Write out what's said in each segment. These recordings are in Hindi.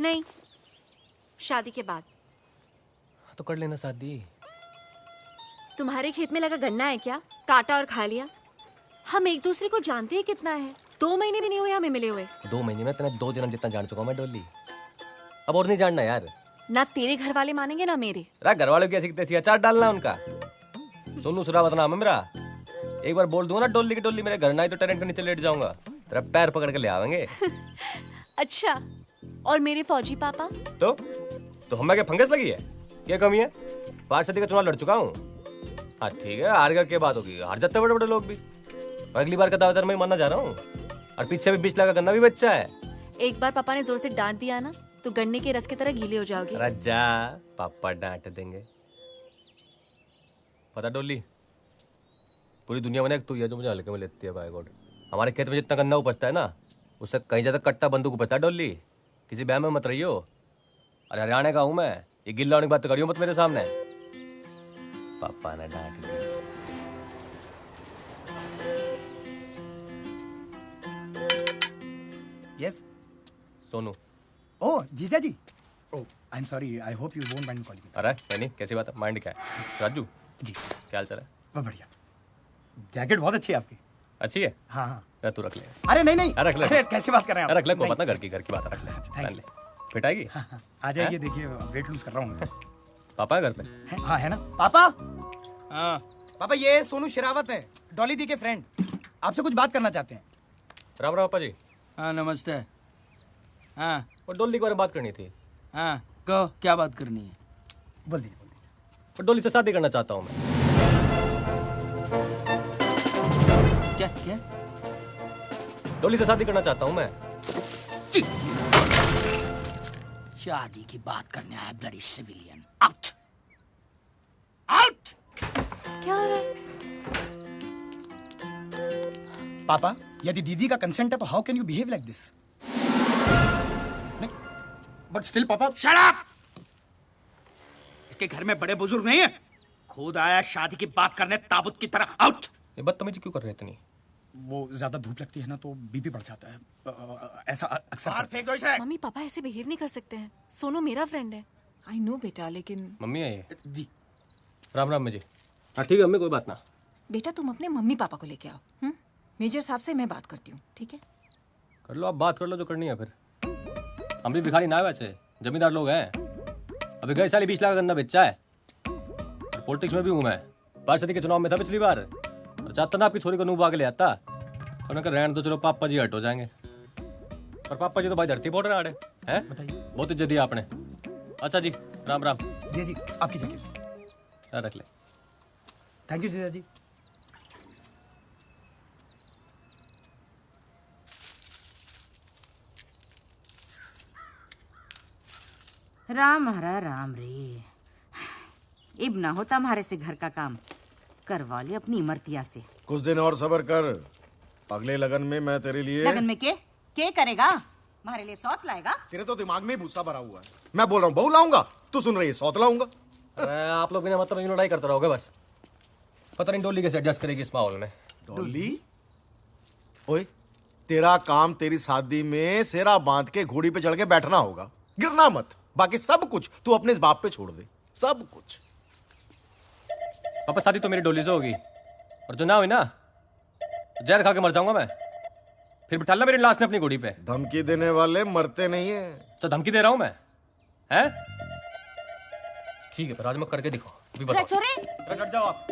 नहीं, शादी के बाद। तो कर लेना शादी। तुम्हारे खेत में लगा गन्ना है क्या? काटा और खा लिया। हम एक दूसरे को जानते हैं कितना है। 2 महीने भी नहीं हुए हमें मिले हुए। 2 महीने में तेने 2 जन्म जितना जान चुका हूं मैं डोली। अब और नहीं जानना यार। ना तेरे घर वाले मानेंगे ना मेरे। घर वालों की ऐसी तैसी अचार डालना उनका। सोनू सुरावत नाम है मेरा। एक बार बोल दूंगा ना डोली की डोली मेरे घर ना आई तो टेरेंट के नीचे लेट जाऊंगा। तेरा पैर पकड़ के ले आवेंगे। अच्छा, और मेरे फौजी पापा? तो हमें क्या फंगस लगी है? क्या कमी है? 5 सदी का चुनाव लड़ चुका हूँ। हाँ ठीक है, हार गया क्या बात होगी? हार जाते बड़े बड़े लोग भी। और अगली बार का दावेदार मैं मानना जा रहा हूँ। और पीछे भी 20 लाख का गन्ना भी बच्चा है। एक बार पापा ने जोर से डांट दिया ना तो गन्ने के रस की तरह गीले हो जाओगे। रज्जा, पापा डांट देंगे। पता डोली, पूरी दुनिया में तू ये जो मुझे हल्के में लेती है। बाय गॉड, हमारे खेत में जितना गन्ना उपजता है ना उससे कहीं ज्यादा कट्टा बंदूक उपजता है। डोली, किसी बहम में मत रहियो। अरे हरियाणा का हूं मैं। ये गिल्ला होने की बात करियो मत मेरे सामने। पापा ने डांट दिया। यस सोनू। ओह जीजा ji. Oh I am sorry, I hope you won't mind calling. अरे नहीं, कैसी बात है? माइंड क्या है? राजू जी क्या हाल चाल है? बहुत बढ़िया। जैकेट बहुत अच्छी है आपकी। अच्छी है? हाँ हाँ। तू रख ले। अरे नहीं नहीं, रख ले। अरे कैसे बात कर रहे हैं आप? रख ले, को नहीं। पता घर की बात रख ले। पहन ले, फिट आएगी। हाँ, हाँ, आ जाइए। देखिए वेट लूज कर रहा हूँ। पापा है घर पे? हाँ है ना पापा। हाँ पापा, ये सोनू शेरावत है, डॉली दी के फ्रेंड। आपसे कुछ बात करना चाहते हैं। राम राम पापा जी। हाँ नमस्ते। हाँ और डोली के बारे में बात करनी थी। हाँ कहो, क्या बात करनी है? बोल दीजिए। और डोली से शादी करना चाहता हूँ मैं। क्या क्या? डोली से शादी करना चाहता हूँ मैं। शादी की बात करने आया ब्लडी सिविलियन। Out out. क्या हो रहा है? पापा, यदि दीदी का कंसेंट है तो how can you behave like this? But still पापा। Shut up! इसके घर में बड़े बुजुर्ग नहीं है। खुद आया शादी की बात करने ताबूत की तरह। आउट! ये बदतमीजी क्यों कर रहे हैं इतनी? वो ज्यादा धूप लगती है ना तो बीपी बढ़ जाता है। ऐसा अक्सर और फेंको इसे। मम्मी पापा ऐसे बिहेव नहीं कर सकते हैं। सोनू मेरा फ्रेंड है। आई नो बेटा, लेकिन मम्मी है ये? जी। राम राम जी। हाँ ठीक है मम्मी, कोई बात ना। बेटा तुम अपने मम्मी पापा को लेके आओ। मेजर साहब से मैं बात करती हूँ, ठीक है? कर लो, आप बात कर लो जो करनी है। फिर हम भी भिखारी ना है, वैसे जमींदार लोग हैं। अभी गए साल 20 लाख का गन्ना बेचा है। और पॉलिटिक्स में भी हूँ मैं। 5 सदी के चुनाव में था पिछली बार। और चाहता ना आपकी छोरी को नूब आगे ले आता। और मैं कहा रहने दो, चलो पापा जी हट हो जाएंगे। और पापा जी तो भाई धरती बोल रहे हैं। बताइए। बहुत इज्जत दी आपने। अच्छा जी, राम राम। जी जी, आपकी जगह रख ले। थैंक यू जीजा जी। राम हरा राम रे। इब ना होता हमारे से घर का काम, करवा ले अपनी इमरतिया से। कुछ दिन और सब्र कर। अगले लगन में मैं तेरे लिए। लगन में के करेगा? हमारे लिए सौत लाएगा? तेरे तो दिमाग में ही भूसा भरा हुआ है। मैं बोल रहा हूँ बहू लाऊंगा, तू सुन रही है सौत लाऊंगा। अरे आप लोग बिना मतलब लड़ाई करते रहोगे बस। पता नहीं डोली कैसे एडजस्ट करेगी इस माहौल में। डोली? ओए, तेरा काम तेरी शादी में सेरा बांध के घोड़ी पे चढ़ के बैठना होगा, गिरना मत। बाकी सब कुछ तू अपने इस बाप पे छोड़ दे, सब कुछ। पापा शादी तो मेरी डोली से होगी, और जो ना हुई ना तो जहर खा के मर जाऊंगा मैं। फिर बिठा ला मेरी लाश ने अपनी घोड़ी पे। धमकी देने वाले मरते नहीं है। तो धमकी दे रहा हूं मैं, हैं? ठीक है, पर आज मैं करके दिखाओ। अभी बताओ। छोरे डट जाओ आप।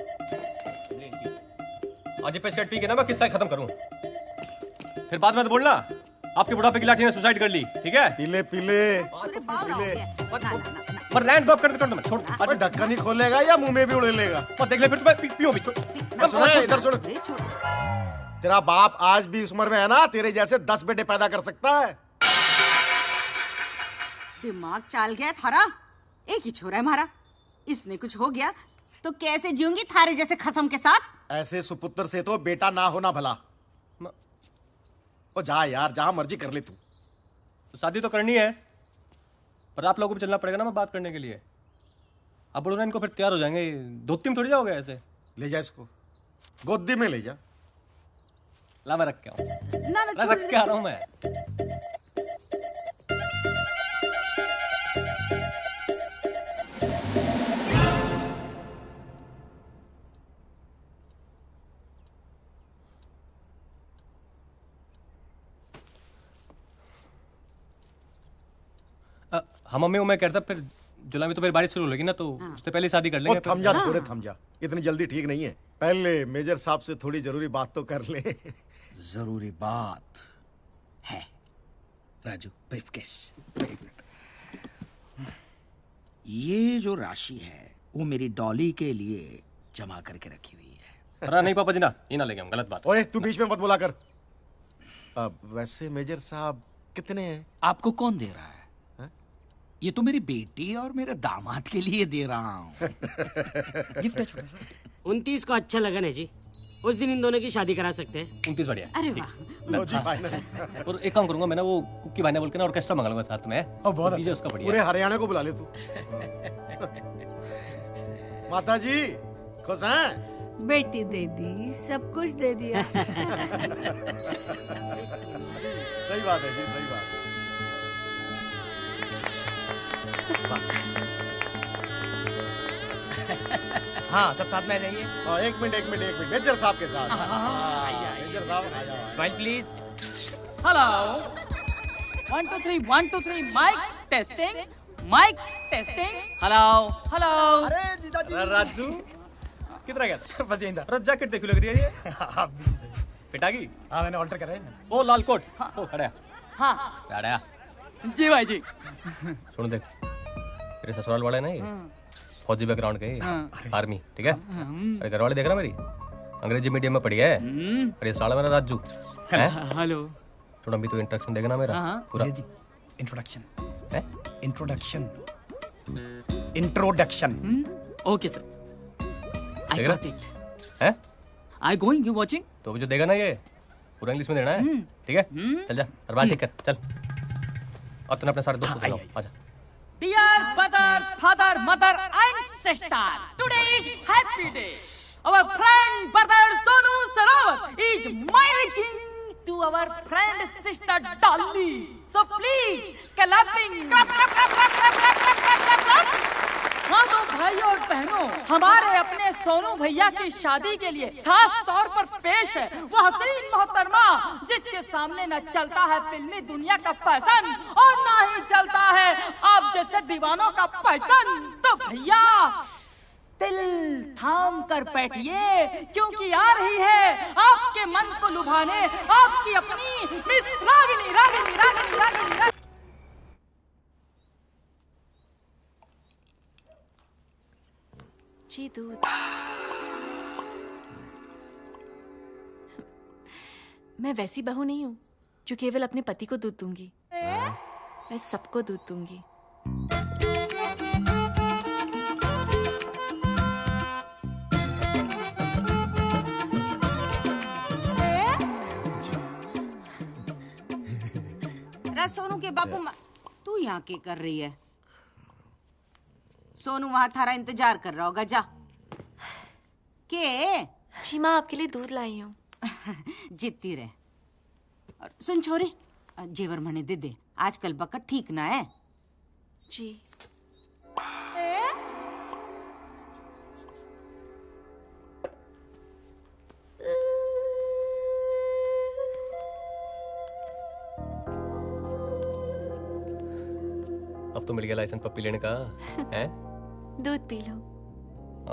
आज पे सेट पी के ना मैं किस्सा खत्म करूं। फिर बाद में तो बोलना आपके बुढ़ापे की लाठी ने सुसाइड कर ली, ठीक है? पीले पीले पर लैंड ड्रॉप कर दो मैं, छोड़। अबे ढक्कन ही खोलेगा या मुंह में भी उड़ेलेगा? और देख ले फिर तुम्हें पियो भी। सुन, इधर सुन। तेरा बाप आज भी उस उम्र में है ना, तेरे जैसे 10 बेटे पैदा कर सकता है। दिमाग चाल गया थारा। एक ही छोरा है हमारा, इसने कुछ हो गया तो कैसे जीऊंगी थारे जैसे खसम के साथ? ऐसे सुपुत्र से तो बेटा ना होना भला। ओ जा यार, जहां मर्जी कर ले तू। तो शादी तो करनी है, पर आप लोगों को भी चलना पड़ेगा ना मैं बात करने के लिए। अब बोलो ना इनको, फिर तैयार हो जाएंगे। धोती में थोड़ी जाओगे ऐसे। ले जा इसको, गोदी में ले जा। ला मैं रख के आऊं। ना रख के आ रहा हूं मैं। हाँ मम्मी वो मैं कहता फिर जुलाई में तो फिर बारिश शुरू होगी ना, तो उससे पहले शादी कर लेंगे ओ, थम जा छोरे थम जा, इतनी जल्दी ठीक नहीं है। पहले मेजर साहब से थोड़ी जरूरी बात तो कर ले। जरूरी बात है राजू, ब्रीफकेस। ये जो राशि है वो मेरी डॉली के लिए जमा करके रखी हुई है। अरे नहीं पापा जी ना, ये ना लेंगे हम, गलत बात। ओए तू बीच में मत बोला कर। वैसे मेजर साहब कितने हैं? आपको कौन दे रहा है? ये तो मेरी बेटी और मेरे दामाद के लिए दे रहा हूँ। गिफ्ट है छोटा सा। 29 को अच्छा लगा ना जी, उस दिन इन दोनों की शादी करा सकते हैं। 29 बढ़िया है। अरे वाह, लो जी फाइनल। और एक काम करूंगा मैं ना, वो कुकी भाई ने बोल के ना ऑर्केस्ट्रा मंगा लूंगा साथ में। बहुत डीजे उसका बढ़िया पूरे है। हरियाणा को बुला ले तू। माता जी खुश हैं? बेटी दे दी, सब कुछ दे दिया। सही बात है जी, सही बात है। हाँ सब साथ में आ जाइए। एक मिनट मेजर साहब के साथ। मेजर साहब आ जाओ। Smile please. Hello 1 2 3 1 2 3 mike testing mike testing hello hello. अरे जीजा जी। राजू कितना गया था? बस यहीं था। अरे जैकेट देखो लग रही है ये। आप भी सही। पिटागी हाँ मैंने ऑल्टर करा है ना। वो लाल कोट। ओ खड़ा है। हाँ खड़ा है। जी भाई जी। सुन देख, तेरे ससुराल वाले नहीं, फौजी बैकग्राउंड के, आर्मी, ठीक है? अरे घर वाले देख रहा मेरी, अंग्रेजी मीडियम में पढ़ी है। अरे साला मेरा राजू है। हेलो थोड़ा भी तो इंट्रोडक्शन देगा ना मेरा पूरा। जी इंट्रोडक्शन। है introduction. Introduction. Okay sir I देख गॉट रहा? इट है आई गोइंग यू वाचिंग। तो अभी जो देगा ना ये पूरा इंग्लिश में देना है, ठीक है? चल जा और बात ठीक कर, चल। और तूने अपने सारे दोस्तों को बुलाओ, आजा। Dear brothers, father, mother, and sister, today is happy day. Our friend brother Sonu Sarawat is marrying to our friend sister Dolly. So please, clapping. हाँ तो भाइयों और बहनों, हमारे अपने सोनू भैया की शादी के लिए खास तौर पर पेश है वो हसीन मोहतरमा जिसके सामने न चलता है फिल्मी दुनिया का फैशन और ना ही चलता है आप जैसे दीवानों का पैसन। तो भैया दिल थाम कर बैठिए क्योंकि आ रही है आपके मन को लुभाने आपकी अपनी मिस रागिनी रागिनी रागिनी रागिनी रागिनी। जी दूध। मैं वैसी बहू नहीं हूँ जो केवल अपने पति को दूध दूंगी, मैं सबको दूध दूंगी। सोनू के बापू तू यहाँ क्या कर रही है? सोनू वहां थारा इंतजार कर रहा होगा, जा के। जी माँ आपके लिए दूध लाई हूँ। जीतती रहे। और सुन छोरी, जेवर मने दे दे, आजकल बकट ठीक ना है। जी अब तो मिल गया लाइसेंस पप्पी लेने का है। दूध पी लो।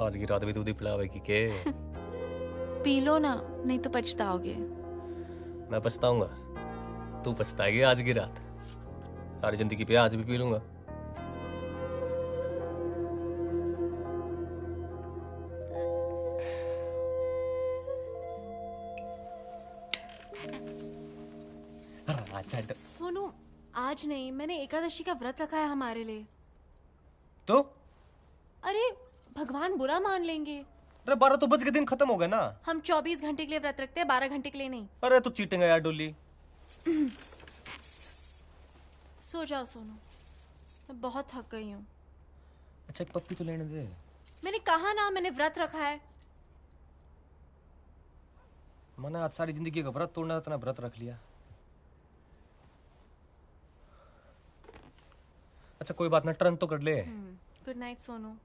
आज की रात भी दूध ही पिलावेगी के? पी लो ना, नहीं तो पछताओगे। मैं पछताऊंगा, तू पछताएगी आज की रात। सारी जिंदगी पे आज भी पी लूंगा। सोनू आज नहीं, मैंने एकादशी का व्रत रखा है हमारे लिए। तो अरे भगवान बुरा मान लेंगे। अरे 12 तो बज के दिन खत्म हो गया ना। हम 24 घंटे के लिए व्रत रखते हैं, 12 घंटे के लिए नहीं। अरे तू चीटिंग है यार डोली। सो जाओ सोनू, मैं बहुत थक गई हूँ। अच्छा एक पप्पी तो लेने दे। मैंने कहा ना मैंने व्रत रखा है। मैंने आज सारी जिंदगी का व्रत तोड़ना, इतना व्रत रख लिया। अच्छा कोई बात ना, टर्न तो कर ले। Good night Sonu.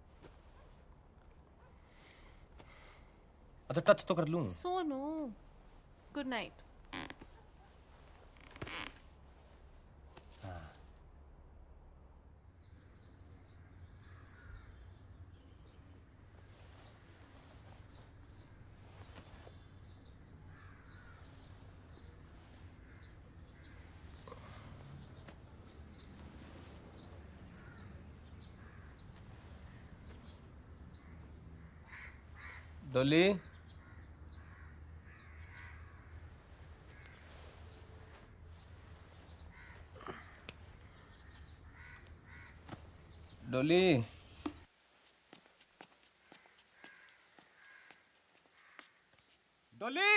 अच्छा टच तो कर लूं। Sonu good night. डोली डोली डोली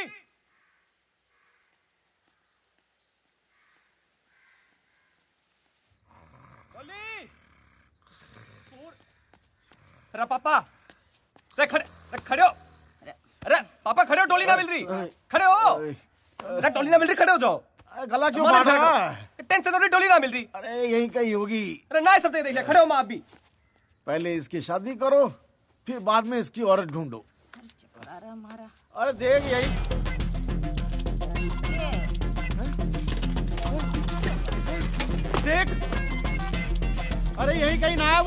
अरे पापा, अरे खड़े हो। अरे पापा खड़े हो, डोली ना मिल रही। खड़े हो। अरे डोली ना मिल रही, खड़े हो जाओ। गला क्यों फाड़ रहा है? टेंशन हो रही, डोली ना मिल रही। अरे यहीं कहीं होगी। अरे ना सब देख लिया, खड़े हो माँ आप भी। पहले इसकी शादी करो, फिर बाद में इसकी औरत ढूंढो। अरे देख यही देख। अरे यही कहीं ना है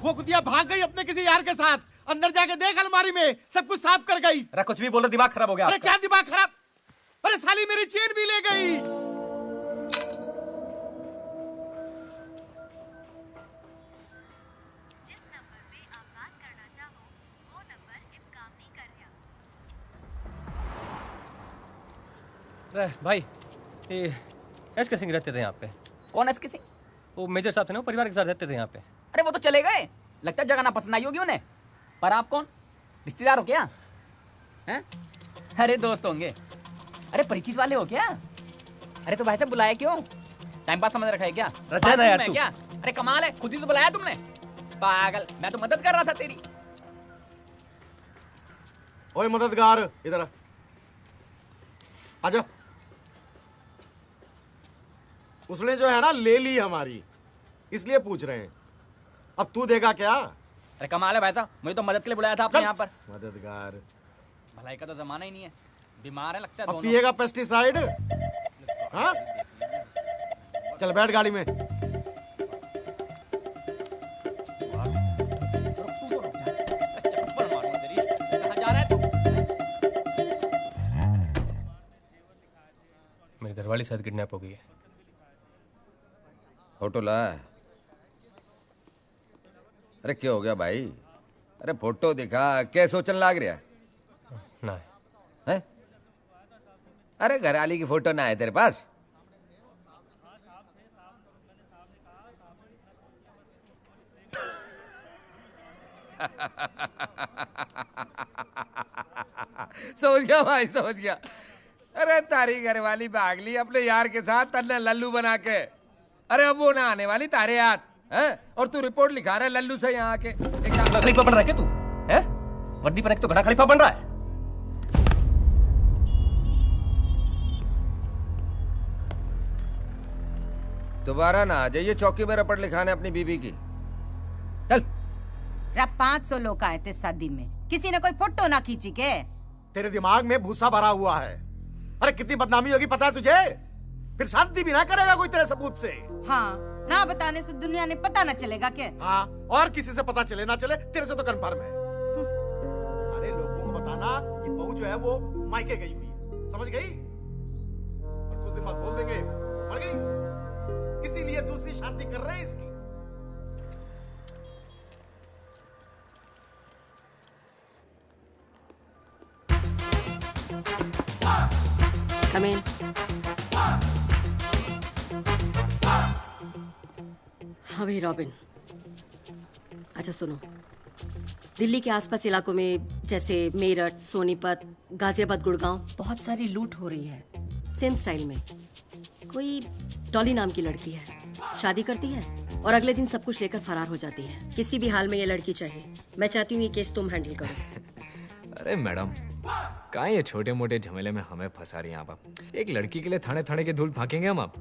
वो कुतिया भाग गई अपने किसी यार के साथ। अंदर जाके देख, अलमारी में सब कुछ साफ कर गई। अरे कुछ भी बोल रहे, दिमाग खराब हो गया। अरे क्या दिमाग खराब? अरे साली मेरी चेन भी ले गई। अरे भाई, ये एसके सिंह रहते थे यहाँ पे। कौन एसके सिंह? वो मेजर साहब थे ना, वो परिवार के साथ रहते थे यहाँ पे। अरे वो तो चले गए, लगता है जगह ना पसंद आई होगी उन्हें। पर आप कौन, रिश्तेदार हो क्या? हैं? अरे दोस्त होंगे। अरे परिचित वाले हो क्या? अरे तो भाई साहब बुलाया क्यों? टाइम पास समझ रखा है क्या? ना यार तू। क्या? अरे कमाल है, खुद ही तो बुलाया तुमने। पागल, मैं तो मदद कर रहा था तेरी। ओए मददगार, इधर आजा। उसने जो है ना ले ली हमारी, इसलिए पूछ रहे हैं। अब तू देगा क्या? अरे कमाल है भाई साहब, मुझे तो मदद के लिए बुलाया था आपने यहाँ पर। मददगार, भलाई का तो जमाना ही नहीं है। बीमार है लगता है अब दोनों। पिएगा पेस्टिसाइड? हाँ, चल बैठ गाड़ी में। कहाँ जा रहा है तू? मेरी घरवाली शायद किडनैप हो गई है। फोटो ला। अरे क्या हो गया भाई? अरे फोटो दिखा, क्या सोचने लाग रहा ना है? अरे घरवाली की फोटो ना है तेरे पास? समझ गया भाई, समझ गया। अरे तारी घरवाली भाग ली अपने यार के साथ, तन्ने लल्लू बना के। अरे अब वो ना आने वाली तारे याद है, और तू रिपोर्ट लिखा रहा है लल्लू से यहाँ आके। खलीफा बन रहा है क्या तू? हैं? वर्दी पहन के तो घड़ा खलीफा बन रहा है। दोबारा ना आ जाइए चौकी में रपट लिखाने अपनी बीबी की। चल। 500 लोग आए थे शादी में, किसी ने कोई फोटो ना खींची के? तेरे दिमाग में भूसा भरा हुआ है। अरे कितनी बदनामी होगी पता है तुझे? फिर शादी भी ना करेगा कोई तेरे सबूत से। हाँ, ना बताने से दुनिया ने पता ना चलेगा क्या? हाँ, और किसी से पता चले ना चले, तेरे से तो कंफर्म है। अरे लोगों को बताना कि बहू जो है वो मायके गई हुई है, समझ गई? और कुछ दिन बाद बोल देंगे मर गई, इसीलिए दूसरी शादी कर रहे हैं इसकी। Come in. हाँ भाई रॉबिन, अच्छा सुनो, दिल्ली के आसपास इलाकों में जैसे मेरठ, सोनीपत, गाजियाबाद, गुड़गांव बहुत सारी लूट हो रही है सेम स्टाइल में। कोई डॉली नाम की लड़की है, शादी करती है और अगले दिन सब कुछ लेकर फरार हो जाती है। किसी भी हाल में ये लड़की चाहिए। मैं चाहती हूँ ये केस तुम हैंडल करो। अरे मैडम, कहाँ ये छोटे मोटे झमेले में हमें फंसा रही हैं आप? एक लड़की के लिए थाने थाने के धूल फाकेंगे हम आप?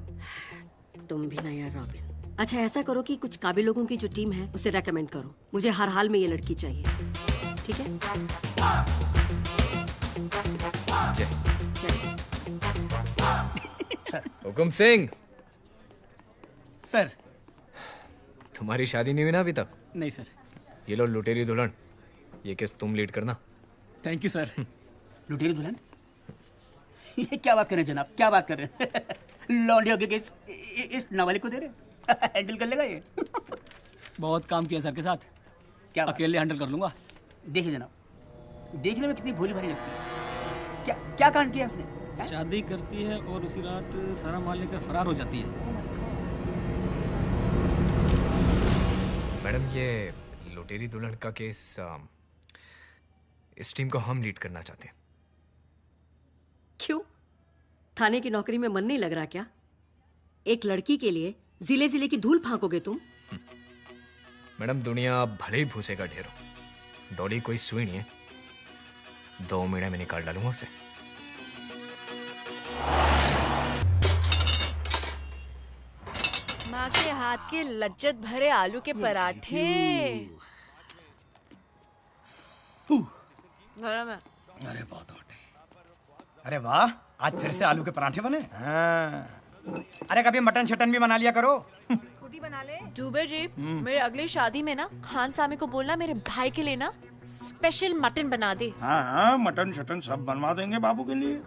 तुम भी ना यार रॉबिन। अच्छा ऐसा करो कि कुछ काबिल लोगों की जो टीम है उसे रेकमेंड करो। मुझे हर हाल में ये लड़की चाहिए, ठीक है? जय हुकुम सिंह। सर। तुम्हारी शादी नहीं हुई ना अभी तक? नहीं सर। ये लो लुटेरी दुल्हन, ये केस तुम लीड करना। Thank you sir. लुटेरी दुल्हन? ये क्या बात कर रहे हैं जनाब, क्या बात कर रहे हैं? लौंडियों के केस इस नाबालिग को दे रहे हैं? हैंडल कर लेगा ये? बहुत काम किया सर के साथ, क्या अकेले हैंडल कर लूंगा। देखिए जनाब, देखने में कितनी भोली भाली लगती है। क्या क्या कांड किया उसने? शादी करती है और उसी रात सारा माल लेकर फरार हो जाती है। मैडम, ये लुटेरी दुल्हन का केस इस टीम को हम लीड करना चाहते हैं। क्यों? थाने की नौकरी में मन नहीं लग रहा क्या? एक लड़की के लिए जिले जिले की धूल फांकोगे तुम? मैडम, दुनिया भले ही भूसे का ढेर हो, डॉली कोई सुई नहीं है। 2 महीने में निकाल डालूंगा उसे। माँ के हाथ के लज्जत भरे आलू के पराठे गरम है। अरे बहुत हॉट है। अरे वाह, आज फिर से आलू के पराठे बने। हाँ। अरे कभी मटन शटन भी बना लिया करो। खुद ही बना ले। दुबे जी, मेरे अगली शादी में ना खान सामे को बोलना मेरे भाई के लिए ना स्पेशल मटन बना दे। हाँ हाँ, मटन शटन सब बनवा देंगे बाबू के लिए।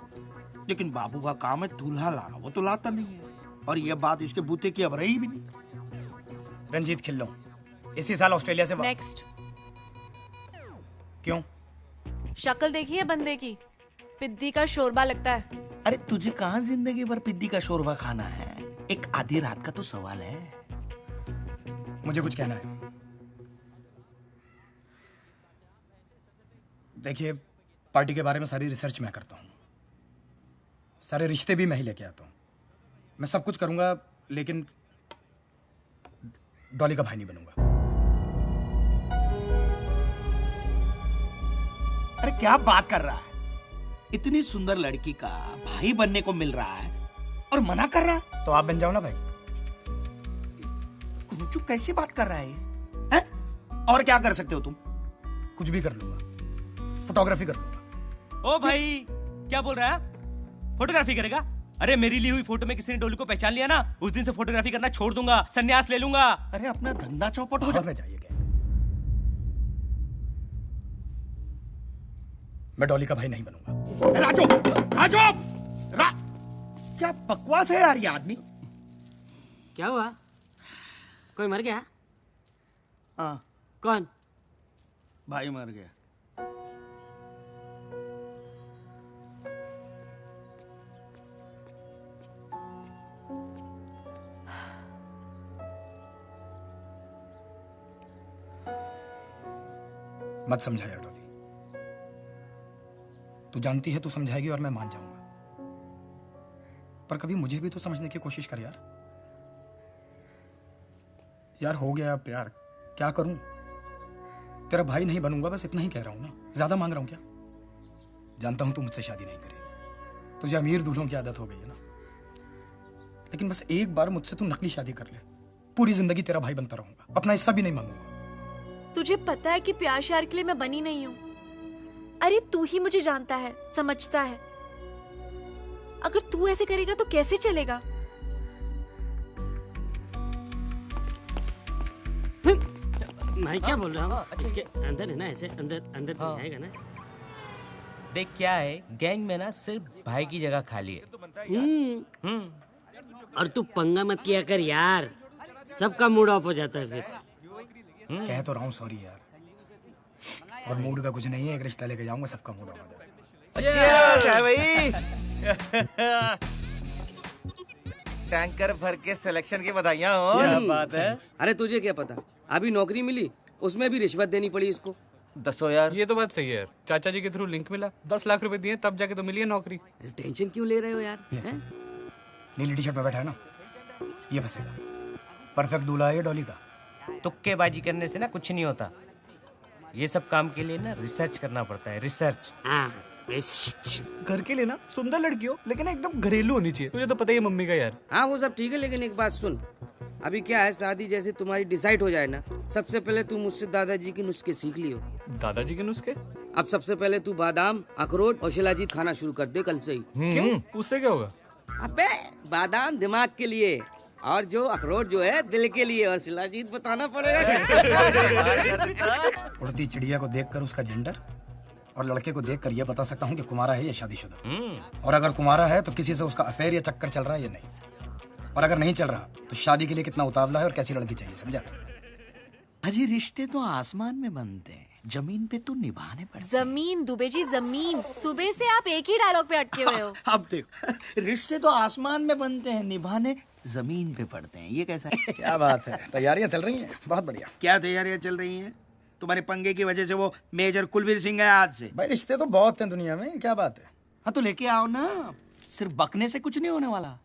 लेकिन बाबू का काम है दूल्हा लाना, वो तो लाता नहीं है। और ये बात इसके बूते की अब रही भी नहीं। रंजीत खिल्लो इसी साल ऑस्ट्रेलिया से नेक्स्ट। क्यों? शक्ल देखी है बंदे की, पिद्दी का शोरबा लगता है। अरे तुझे कहाँ जिंदगी भर पिद्दी का शोरबा खाना है? एक आधी रात का तो सवाल है। मुझे कुछ कहना है। देखिए, पार्टी के बारे में सारी रिसर्च मैं करता हूँ, सारे रिश्ते भी मैं ही लेके आता हूँ, मैं सब कुछ करूंगा, लेकिन डॉली का भाई नहीं बनूंगा। अरे क्या बात कर रहा है? इतनी सुंदर लड़की का भाई बनने को मिल रहा है और मना कर रहा है? तो आप बन जाओ ना भाई। कुंचू कैसी बात कर रहा है ये? और क्या कर सकते हो तुम? कुछ भी कर लूंगा, फोटोग्राफी कर लूंगा। ओ भाई, क्या बोल रहा है? फोटोग्राफी करेगा? अरे मेरी ली हुई फोटो में किसी ने डोली को पहचान लिया ना, उस दिन से फोटोग्राफी करना छोड़ दूंगा, संन्यास ले लूंगा। अरे अपना धंधा चौपट हो जाइए। मैं डॉली का भाई नहीं बनूंगा। राजू, राजू, क्या बकवास है यार ये आदमी। क्या हुआ? कोई मर गया? हाँ। कौन? भाई मर गया। मत समझाया डॉली, तू जानती है तू समझाएगी और मैं मान जाऊंगा, पर कभी मुझे भी तो समझने की कोशिश कर यार। यार हो गया प्यार, क्या करूं? तेरा भाई नहीं बनूंगा, बस इतना ही कह रहा हूं ना। ज्यादा मांग रहा हूं क्या? जानता हूं तू मुझसे शादी नहीं करेगी, तुझे अमीर दूल्हों की आदत हो गई है ना, लेकिन बस एक बार मुझसे तू नकली शादी कर ले, पूरी जिंदगी तेरा भाई बनता रहूंगा, अपना हिस्सा भी नहीं मांगूंगा। तुझे पता है कि प्यार श्यार के लिए मैं बनी नहीं हूं। अरे तू ही मुझे जानता है, समझता है। अगर तू ऐसे करेगा तो कैसे चलेगा? मैं क्या बोल रहा हूँ? इसके अंदर है ना, ऐसे अंदर अंदर आएगा ना। देख क्या है, गैंग में ना सिर्फ भाई की जगह खाली है। और तू पंगा मत किया कर यार, सबका मूड ऑफ हो जाता है फिर। कह तो रहा हूँ सॉरी यार, और मूड का कुछ नहीं है, एक रिश्ता लेके जाऊंगा, सबका मूड ऑफ हो जाएगा। भाई टैंकर भर के सिलेक्शन की बधाइयां हो। क्या बात है। अरे तुझे क्या पता, अभी नौकरी मिली, उसमें भी रिश्वत देनी पड़ी इसको। 10 यार। ये तो बात सही है यार, चाचा जी के थ्रू लिंक मिला, 10 लाख रुपए दिए तब जाके तो मिली है नौकरी। टेंशन क्यों ले रहे हो यार? नीली टी शर्ट में बैठा है ना, ये बसेगा। परफेक्ट दूल्हा है ये डॉली का। तुक्केबाजी करने से ना कुछ नहीं होता, ये सब काम के लिए ना रिसर्च करना पड़ता है, रिसर्च। घर के लिए ना सुंदर लड़की हो, लेकिन एकदम घरेलू होनी चाहिए। तुझे तो पता ही है मम्मी का यार। हाँ वो सब ठीक है, लेकिन एक बात सुन, अभी क्या है, शादी जैसे तुम्हारी डिसाइड हो जाए ना, सबसे पहले तू मुझसे दादाजी के नुस्खे सीख लियो। दादाजी के नुस्खे? अब सबसे पहले तू बादाम, अखरोट और शिलाजीत खाना शुरू कर दे कल से ही। क्यों? उससे क्या होगा? अबे बादाम दिमाग के लिए, और जो अखरोट जो है दिल के लिए, और शिलाजीत बताना पड़ेगा। उड़ती चिड़िया को देखकर उसका जेंडर और लड़के को देखकर यह बता सकता हूँ कि कुमारा है या शादीशुदा। और अगर कुमारा है तो किसी से उसका अफेयर या चक्कर चल रहा है या नहीं, और अगर नहीं चल रहा तो शादी के लिए कितना उतावला है और कैसी लड़की चाहिए, समझा? अजी रिश्ते तो आसमान में बनते हैं, जमीन पे तो निभाने पड़ते। जमीन दुबे जी, जमीन। सुबह से आप एक ही डायलॉग पे अटके हुए हो। अब देखो, रिश्ते तो आसमान में बनते हैं, निभाने जमीन पे पड़ते हैं। ये कैसा है? क्या बात है, तैयारियां चल रही हैं। बहुत बढ़िया। क्या तैयारियां चल रही हैं? तुम्हारे पंगे की वजह से वो मेजर कुलवीर सिंह है आज से। भाई रिश्ते तो बहुत हैं दुनिया में, क्या बात है। हाँ तो लेके आओ ना, सिर्फ बकने से कुछ नहीं होने वाला।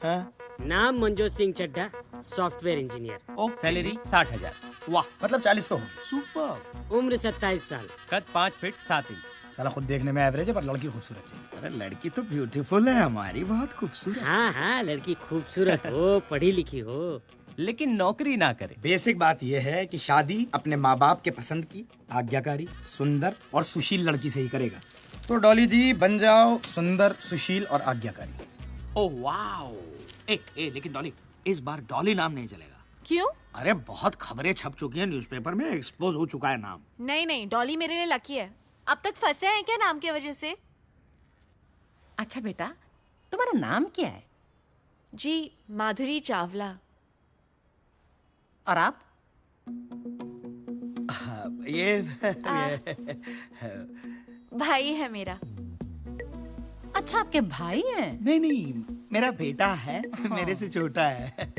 हाँ? नाम Manjot Singh Chadha, software engineer. Salary 60,000। वाह, मतलब 40 तो होगी। सुपर। उम्र 27 साल। कद 5 फीट 7 इंच। साला खुद देखने में एवरेज है, पर लड़की खूबसूरत चाहिए। अरे लड़की तो ब्यूटीफुल है हमारी, बहुत खूबसूरत। हाँ हाँ, लड़की खूबसूरत हो, पढ़ी लिखी हो, लेकिन नौकरी ना करे। बेसिक बात यह है कि शादी अपने माँ बाप के पसंद की, आज्ञाकारी, सुंदर और सुशील लड़की से ही करेगा। तो डॉली जी बन जाओ सुंदर, सुशील और आज्ञाकारी। Oh wow. लेकिन डॉली, इस बार डॉली नाम नहीं चलेगा। क्यों? अरे बहुत खबरें छप चुकी हैं न्यूज़पेपर में, एक्सपोज हो चुका है नाम। नहीं नहीं, डॉली मेरे लिए लकी है। अब तक फंसे हैं क्या नाम की वजह से? अच्छा बेटा, तुम्हारा नाम क्या है? जी माधुरी चावला। और आप? ये भाई है मेरा। अच्छा, आपके भाई हैं? नहीं नहीं, मेरा बेटा है, मेरे से छोटा है।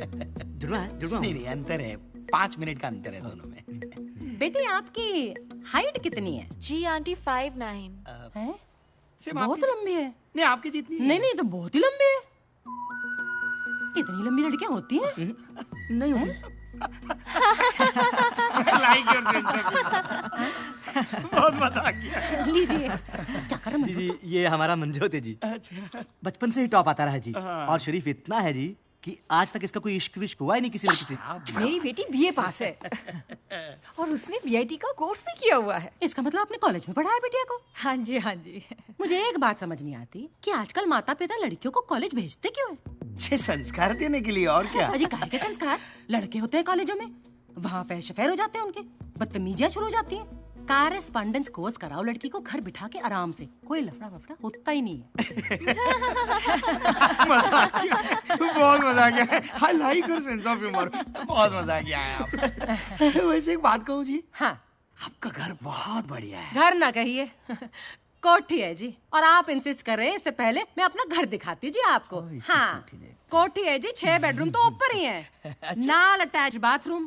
जुड़वा नहीं, अंतर है, 5 मिनट का अंतर है दोनों में। बेटी आपकी हाइट कितनी है? जी आंटी 5'9". हैं? बहुत लंबी है। नहीं आपकी जितनी है। नहीं तो बहुत ही लंबी है। इतनी लंबी लड़कियां होती हैं? नहीं होती। बहुत मजाक किया। लीजिए। क्या कर रहे जी, ये हमारा मंजोत है जी। बचपन से ही टॉप आता रहा है जी। और शरीफ इतना है जी कि आज तक इसका कोई इश्क विश्क हुआ ही नहीं किसी लड़की से। मेरी बेटी बीए पास है और उसने बीआईटी का कोर्स भी किया हुआ है। इसका मतलब आपने कॉलेज में पढ़ाया बिटिया को? हाँ जी हाँ जी। मुझे एक बात समझ नहीं आती कि आजकल माता पिता लड़कियों को कॉलेज भेजते क्यों है? अच्छे संस्कार देने के लिए, और क्या। अजी काहे के संस्कार? लड़के होते हैं कॉलेजों में, वहाँ फैश अफेयर हो जाते हैं उनके, बदतमीजियां शुरू हो जाती हैं। कॉरेस्पॉन्डेंस कोर्स कराओ लड़की को घर बिठा के आराम से, कोई लफड़ा वफड़ा होता ही नहीं है। बहुत मजा गया। I like your sense of humour. बहुत मजा गया है आप। वैसे एक बात कहूँ जी। हाँ। आपका घर बहुत बढ़िया है। घर ना कहिए, कोठी है जी। और आप इंसिस्ट कर रहे हैं, इससे पहले मैं अपना घर दिखाती हूँ जी आपको। हाँ, कोठी है जी, 6 बेडरूम तो ऊपर ही है। नाल अटैच बाथरूम।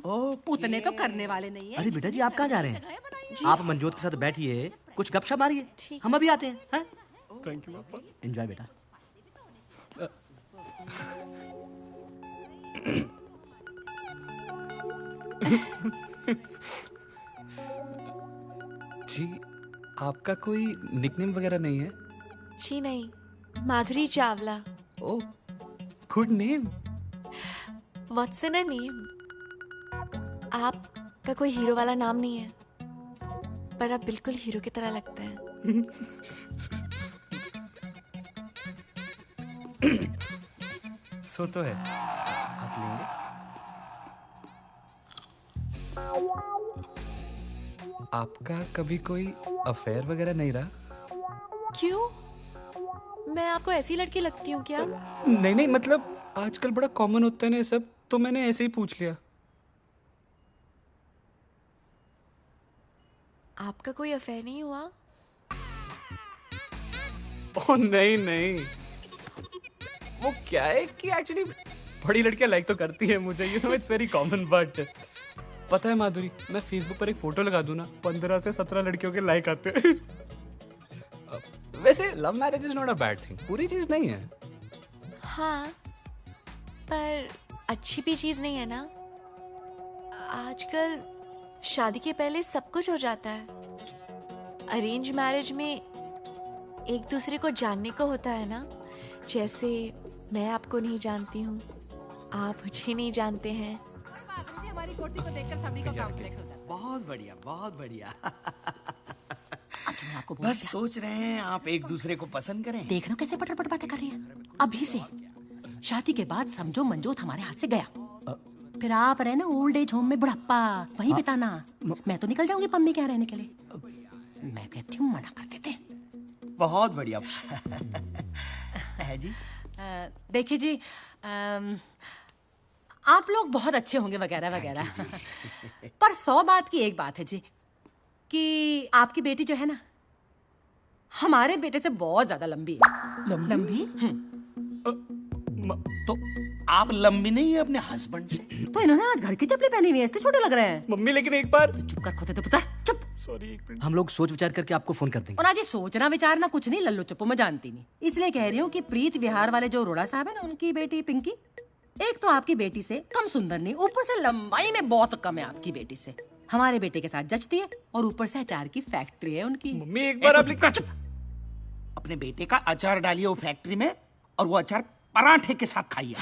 उतने तो करने वाले नहीं है। अरे बेटा जी, आप कहाँ जा रहे हैं? आप मंजोत के साथ बैठिए, कुछ गपशप मारिए, हम अभी आते हैं। थैंक यू पापा। एंजॉय बेटा। जी, आपका कोई निकनेम वगैरह नहीं है? जी नहीं, Madhuri Chawla. Oh, good name. What's in a name? आपका कोई हीरो वाला नाम नहीं है, पर आप बिल्कुल हीरो की तरह लगते हैं। सो तो है। आप लेंगे? आपका कभी कोई अफेयर वगैरह नहीं रहा? क्यों? मैं आपको ऐसी लड़की लगती हूँ क्या? नहीं नहीं, मतलब आजकल बड़ा कॉमन होता है ना ये सब, तो मैंने ऐसे ही पूछ लिया। आपका कोई अफेयर नहीं हुआ? ओह नहीं नहीं, वो क्या है कि एक्चुअली बड़ी लड़कियां लाइक तो करती है मुझे, you know it's very common. But पता है माधुरी, मैं फेसबुक पर एक फोटो लगा दूं ना, 15 से 17 लड़कियों के लाइक आते हैं। वैसे love marriage is not a bad thing, पूरी चीज नहीं है। हाँ, पर अच्छी भी चीज नहीं है ना। आजकल शादी के पहले सब कुछ हो जाता है। अरेंज मैरिज में एक दूसरे को जानने को होता है ना। जैसे मैं आपको नहीं जानती हूँ, आप मुझे नहीं जानते हैं। हमारी कोठी को देखकर सभी का काम क्लिक हो जाता है। बहुत बढ़िया, बहुत बढ़िया। अच्छा, मैं आपको बस सोच रहे हैं आप एक दूसरे को पसंद करें। देख रहे हो कैसे पटर पटर बातें कर रही है। अभी से शादी के बाद समझो मंजोत हमारे हाथ से गया, फिर आप रहे ना ओल्ड एज होम में बुढ़ापा वहीं बिताना। मैं तो निकल जाऊंगी पम्मी के यहाँ रहने के लिए। मैं कहती हूँ मना कर देते। बहुत बढ़िया है जी। देखिए जी, आप लोग बहुत अच्छे होंगे वगैरह वगैरह। पर 100 बात की एक बात है जी कि आपकी बेटी जो है ना हमारे बेटे से बहुत ज्यादा लंबी है। लंबी? तो आप लंबी नहीं है अपने हस्बैंड से? तो इन्होंने आज घर की चप्पलें पहनी हुई है इसलिए छोटे लग रहे हैं। मम्मी लेकिन एक बार चुप कर खोते पुत्र, चुप। सॉरी एक मिनट। हम लोग सोच विचार करके आपको फोन कर देंगे। और आज ये सोचना विचारना कुछ नहीं, लल्लू चप्पू मैं जानती नहीं, इसलिए कह रही हूँ कि प्रीत विहार वाले जो अरोड़ा साहब है ना उनकी बेटी पिंकी, एक तो आपकी बेटी से कम सुंदर नहीं, ऊपर से लंबाई में बहुत कम है आपकी बेटी से। हमारे बेटे के साथ जचती है और ऊपर से अचार की फैक्ट्री है उनकी। मम्मी एक बार आप अपने बेटे का अचार डालिए वो फैक्ट्री में और वो अचार पराठे के साथ खाइए।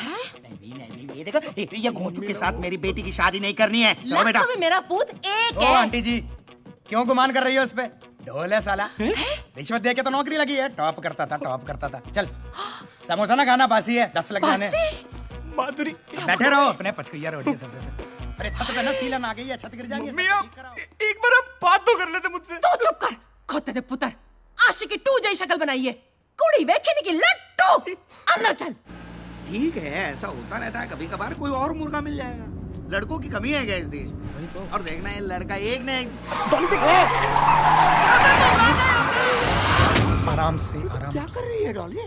नहीं, ये देखो, ये घोंचू के साथ मेरी बेटी की शादी नहीं करनी है। चलो बेटा। भी मेरा पूत एक ओ है। आंटी जी क्यों गुमान कर रही हो उस पे? ढोल है साला, रिश्वत दे के तो नौकरी लगी है। टॉप करता था। चल समोसा ना खाना, बासी है, 10 लग जाने। माधुरी बैठे रहो अपने पचकैया रोटी सबसे। अरे छत पे ना सीलन आ गई है, छत गिर जाएगी। एक बार आप बात तो कर लेते मुझसे। तू चुप कर खोते थे पुत्र, आशिकी 2 जई शक्ल बनाई है, कुड़ी वेखने की लट्टू। अंदर चल। ठीक है, ऐसा होता रहता है, कभी कभार कोई और मुर्गा मिल जाएगा। लड़कों की कमी है क्या इस देश में? और देखना है लड़का एक ने आराम से। क्या कर रही है डॉली?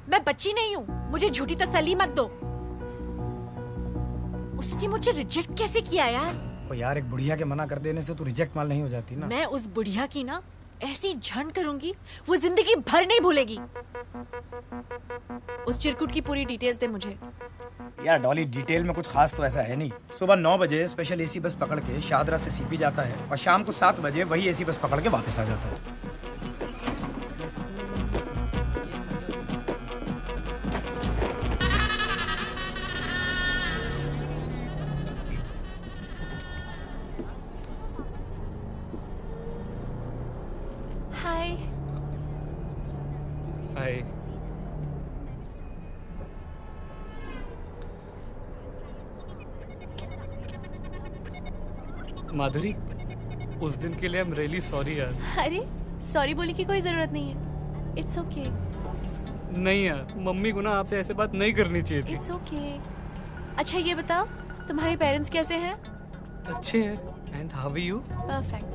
मैं बच्ची नहीं हूँ, मुझे झूठी तसल्ली मत दो। उसने मुझे रिजेक्ट कैसे किया यार? ओ यार, एक बुढ़िया के मना कर देने से तू रिजेक्ट माल नहीं हो जाती ना। मैं उस बुढ़िया की ना ऐसी झंड करूंगी वो जिंदगी भर नहीं भूलेगी। उस चिरकुट की पूरी डिटेल्स दे मुझे। यार डॉली, डिटेल में कुछ खास तो ऐसा है नहीं। सुबह 9 बजे स्पेशल एसी बस पकड़ के शाहदरा से सीपी जाता है और शाम को 7 बजे वही एसी बस पकड़ के वापस आ जाता है। हाय। हाय। माधुरी, उस दिन के लिए आई एम रियली सॉरी यार। अरे सॉरी बोलने की कोई जरूरत नहीं है, इट्स ओके। नहीं यार, मम्मी को ना आपसे ऐसे बात नहीं करनी चाहिए थी। It's okay. अच्छा ये बताओ तुम्हारे पेरेंट्स कैसे हैं? अच्छे हैं। And how are you? Perfect.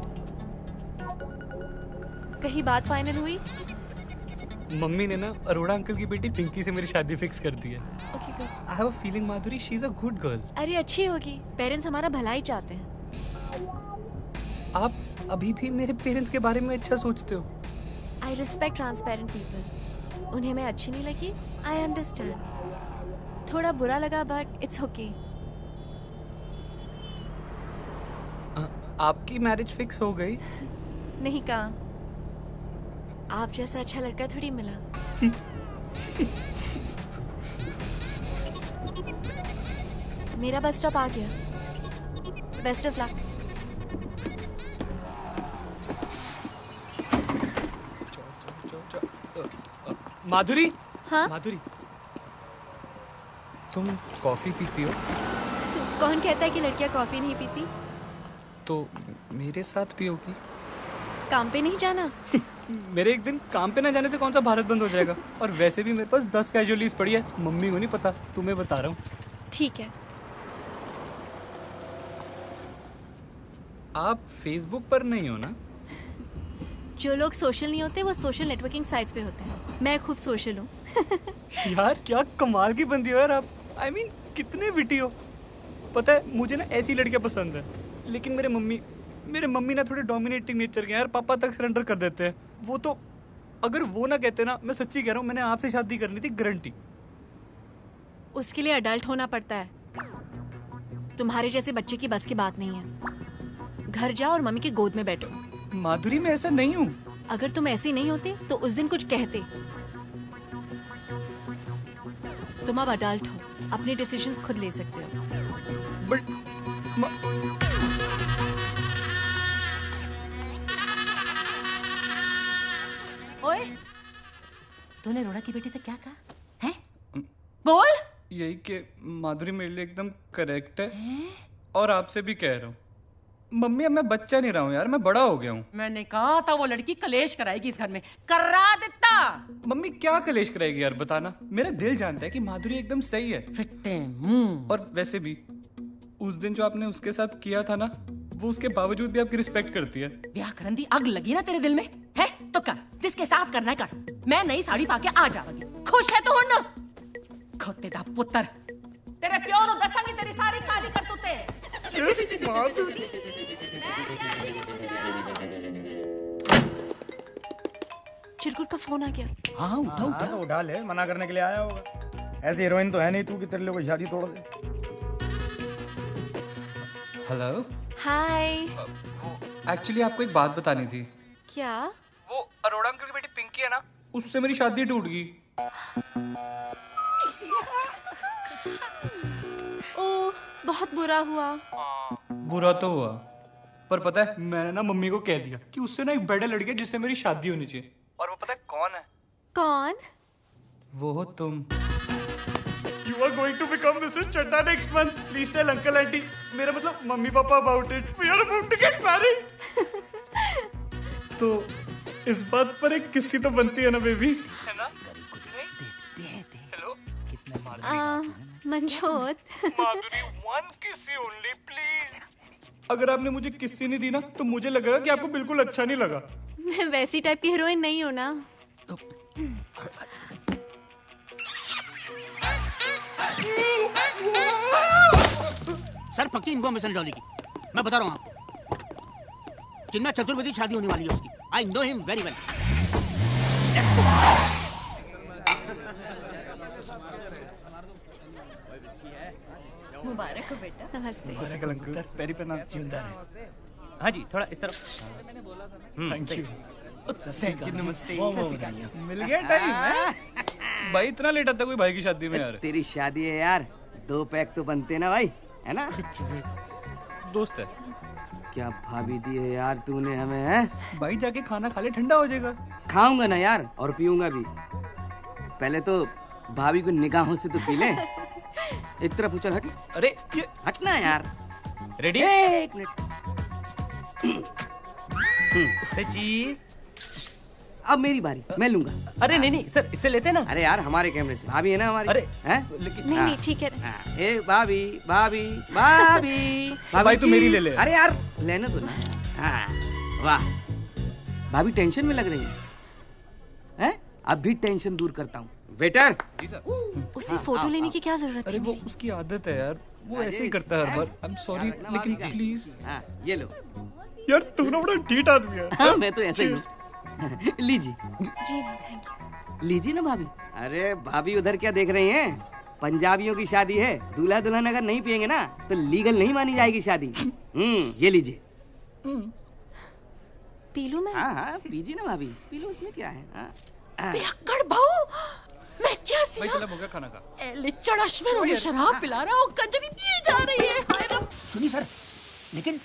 कहीं बात फाइनल हुई? मम्मी ने ना अरोड़ा अंकल की बेटी पिंकी से मेरी शादी फिक्स कर दी है। Okay good. I have a feeling Madhuri she is a good girl. अरे अच्छी होगी, पेरेंट्स हमारा भला ही चाहते हैं। आप अभी भी मेरे पेरेंट्स के बारे में अच्छा सोचते हो। I respect transparent people. उन्हें मैं अच्छी नहीं लगी, आई अंडरस्टैंड। थोड़ा बुरा लगा बट इट्स ओके। आपकी मैरिज फिक्स हो गई? नहीं कहा, आप जैसा अच्छा लड़का थोड़ी मिला। मेरा बस स्टॉप आ गया। Best of luck. माधुरी। हाँ? माधुरी, तुम कॉफी पीती हो? कौन कहता है कि लड़कियां कॉफी नहीं पीती? तो मेरे साथ पियोगी? काम पे नहीं जाना? मेरे एक दिन काम पे ना जाने से कौन सा भारत बंद हो जाएगा? और वैसे भी मेरे पास 10 कैजुअल लीव पड़ी है, मम्मी को नहीं पता, तुम्हें बता रहा हूँ। ठीक है। आप फेसबुक पर नहीं हो ना? जो लोग सोशल नहीं होते वो सोशल नेटवर्किंग साइट्स पे होते हैं। मैं खूब सोशल हूँ। यार क्या कमाल की बंदी हो यार आप। I mean, कितने विटी हो। पता है मुझे ना ऐसी लड़कियां पसंद है, लेकिन मेरे मम्मी ना थोड़े डोमिनेटिंग नेचर के यार, पापा तक सरेंडर कर देते हैं। वो तो अगर वो ना कहते ना, मैं सच्ची कह रहा हूँ, मैंने आपसे शादी करनी थी गारंटी। उसके लिए अडल्ट होना पड़ता है। तुम्हारे जैसे बच्चे की बस की बात नहीं है। घर जाओ और मम्मी की गोद में बैठो। माधुरी मैं ऐसा नहीं हूँ। अगर तुम ऐसे नहीं होते तो उस दिन कुछ कहते। तुम अब अडल्ट हो, अपने डिसीजंस खुद ले सकते हो। बट ओए, तूने अरोड़ा की बेटी से क्या कहा है? बोल। यही कि माधुरी मेरे लिए एकदम करेक्ट है और आपसे भी कह रहा हूँ। मम्मी अब मैं बच्चा नहीं रहा हूँ यार, मैं बड़ा हो गया हूँ। मैंने कहा था वो लड़की कलेश कराएगी इस घर में, करा देता। मम्मी क्या कलेश कराएगी यार, बताना। मेरा दिल जानता है कि माधुरी एकदम सही है। फिट्टे मुंह। और वैसे भी उस दिन जो आपने उसके साथ किया था ना, वो उसके बावजूद भी आपकी रिस्पेक्ट करती है। व्याकरण दी आग लगी ना तेरे दिल में है तो कर, जिसके साथ करना है कर। मैं नई साड़ी पाके आ जाऊंगी, खुश है तो हो ना? खोते दा पुत्र, तेरे प्यो नु दसांगी तेरी सारी काली करतूते। चिरकुट का फोन आ गया। हाँ उठा तो उठा ले, मना करने के लिए आया होगा। ऐसी हीरोइन तो है नहीं तू कि तेरे लिए कोई शादी तोड़ दे। हेलो। हाय। एक्चुअली आपको एक बात बतानी थी। क्या? वो अरोड़ा अंकल की बेटी पिंकी है ना, उससे मेरी शादी टूट गई। ओह, बहुत बुरा हुआ। बुरा तो हुआ, पर पता है मैंने ना मम्मी को कह दिया कि उससे ना एक बड़ा लड़की है जिससे मेरी शादी होनी चाहिए। और वो पता है कौन है? कौन? वो हो तुम। You are going to become Mrs. Chadda next month. Please tell uncle auntie. मेरा मतलब mummy papa about it. We are about to get married. तो इस बात पर एक किस्सी तो बनती है ना बेबी, है ना? Hello. Manjot. Madhuri, one kiss only, please. अगर आपने मुझे किस्सी नहीं दी ना, तो मुझे लगेगा कि आपको बिल्कुल अच्छा नहीं लगा। मैं वैसी टाइप की हीरोइन नहीं हूँ ना। सर पक्की इन्फॉर्मेशन डॉली की, मैं बता रहा हूँ आपको। चिन्ना चतुर्वेदी शादी होने वाली है उसकी। I know him very well. मुबारक हो बेटा। नमस्ते। पैरी पे नाम जिंदा रहे। हाँ जी, थोड़ा इस तरफ। Thank you. नमस्ते। मिल गया टाइम। भाई इतना लेट आता कोई भाई की शादी में यार? तेरी शादी है यार, 2 पैक तो बनते ना भाई, है ना? दोस्त है। क्या भाभी दी है यार तूने हमें, है? भाई जाके खाना खा ले, ठंडा हो जाएगा। खाऊंगा ना यार, और पीऊंगा भी। पहले तो भाभी को निगाहों से तो पी ले। एक तरफ उछल, हट। अरे ये हटना यार। रेडी? एक मिनट। चीज। अब मेरी बारी, मैं लूंगा। अरे नहीं सर, इससे लेते ना। अरे यार हमारे कैमरे से भाभी है ना हमारी। अरे हैं? लेकिन नहीं ठीक है। ए भाभी भाभी भाभी भाई तू मेरी ले ले। अरे यार लेना तो ना। हाँ, वाह भाभी टेंशन में लग रही है? अब भी टेंशन दूर करता हूँ। वेटर। उसे फोटो लेने की क्या जरूरत है? अरे वो उसकी आदत है यार, वो ऐसे ही करता है हर बार। आई एम सॉरी, लेकिन प्लीज। ये लो यार, तू ना बड़ा ढीठ आदमी है। हाँ, मैं तो ऐसे ही। लीजिए। जी थैंक यू। लीजिए ना भाभी। अरे भाभी उधर क्या देख रही हैं? पंजाबियों की शादी है, दूल्हा दुल्हन अगर नहीं पियेंगे ना तो लीगल नहीं मानी जाएगी शादी। ये लीजिए। पी लूं मैं? हाँ पीजिए ना भाभी, पी लो, उसमें क्या है। बेअक्कड़ बहू, मैं क्या भाई मतलब हो गया खाना का? लिचड़ अश्विन उन्हें शराब पिला रहा और कंजरी पिए जा रही है। हाय रब। सुनिए सर, लेकिन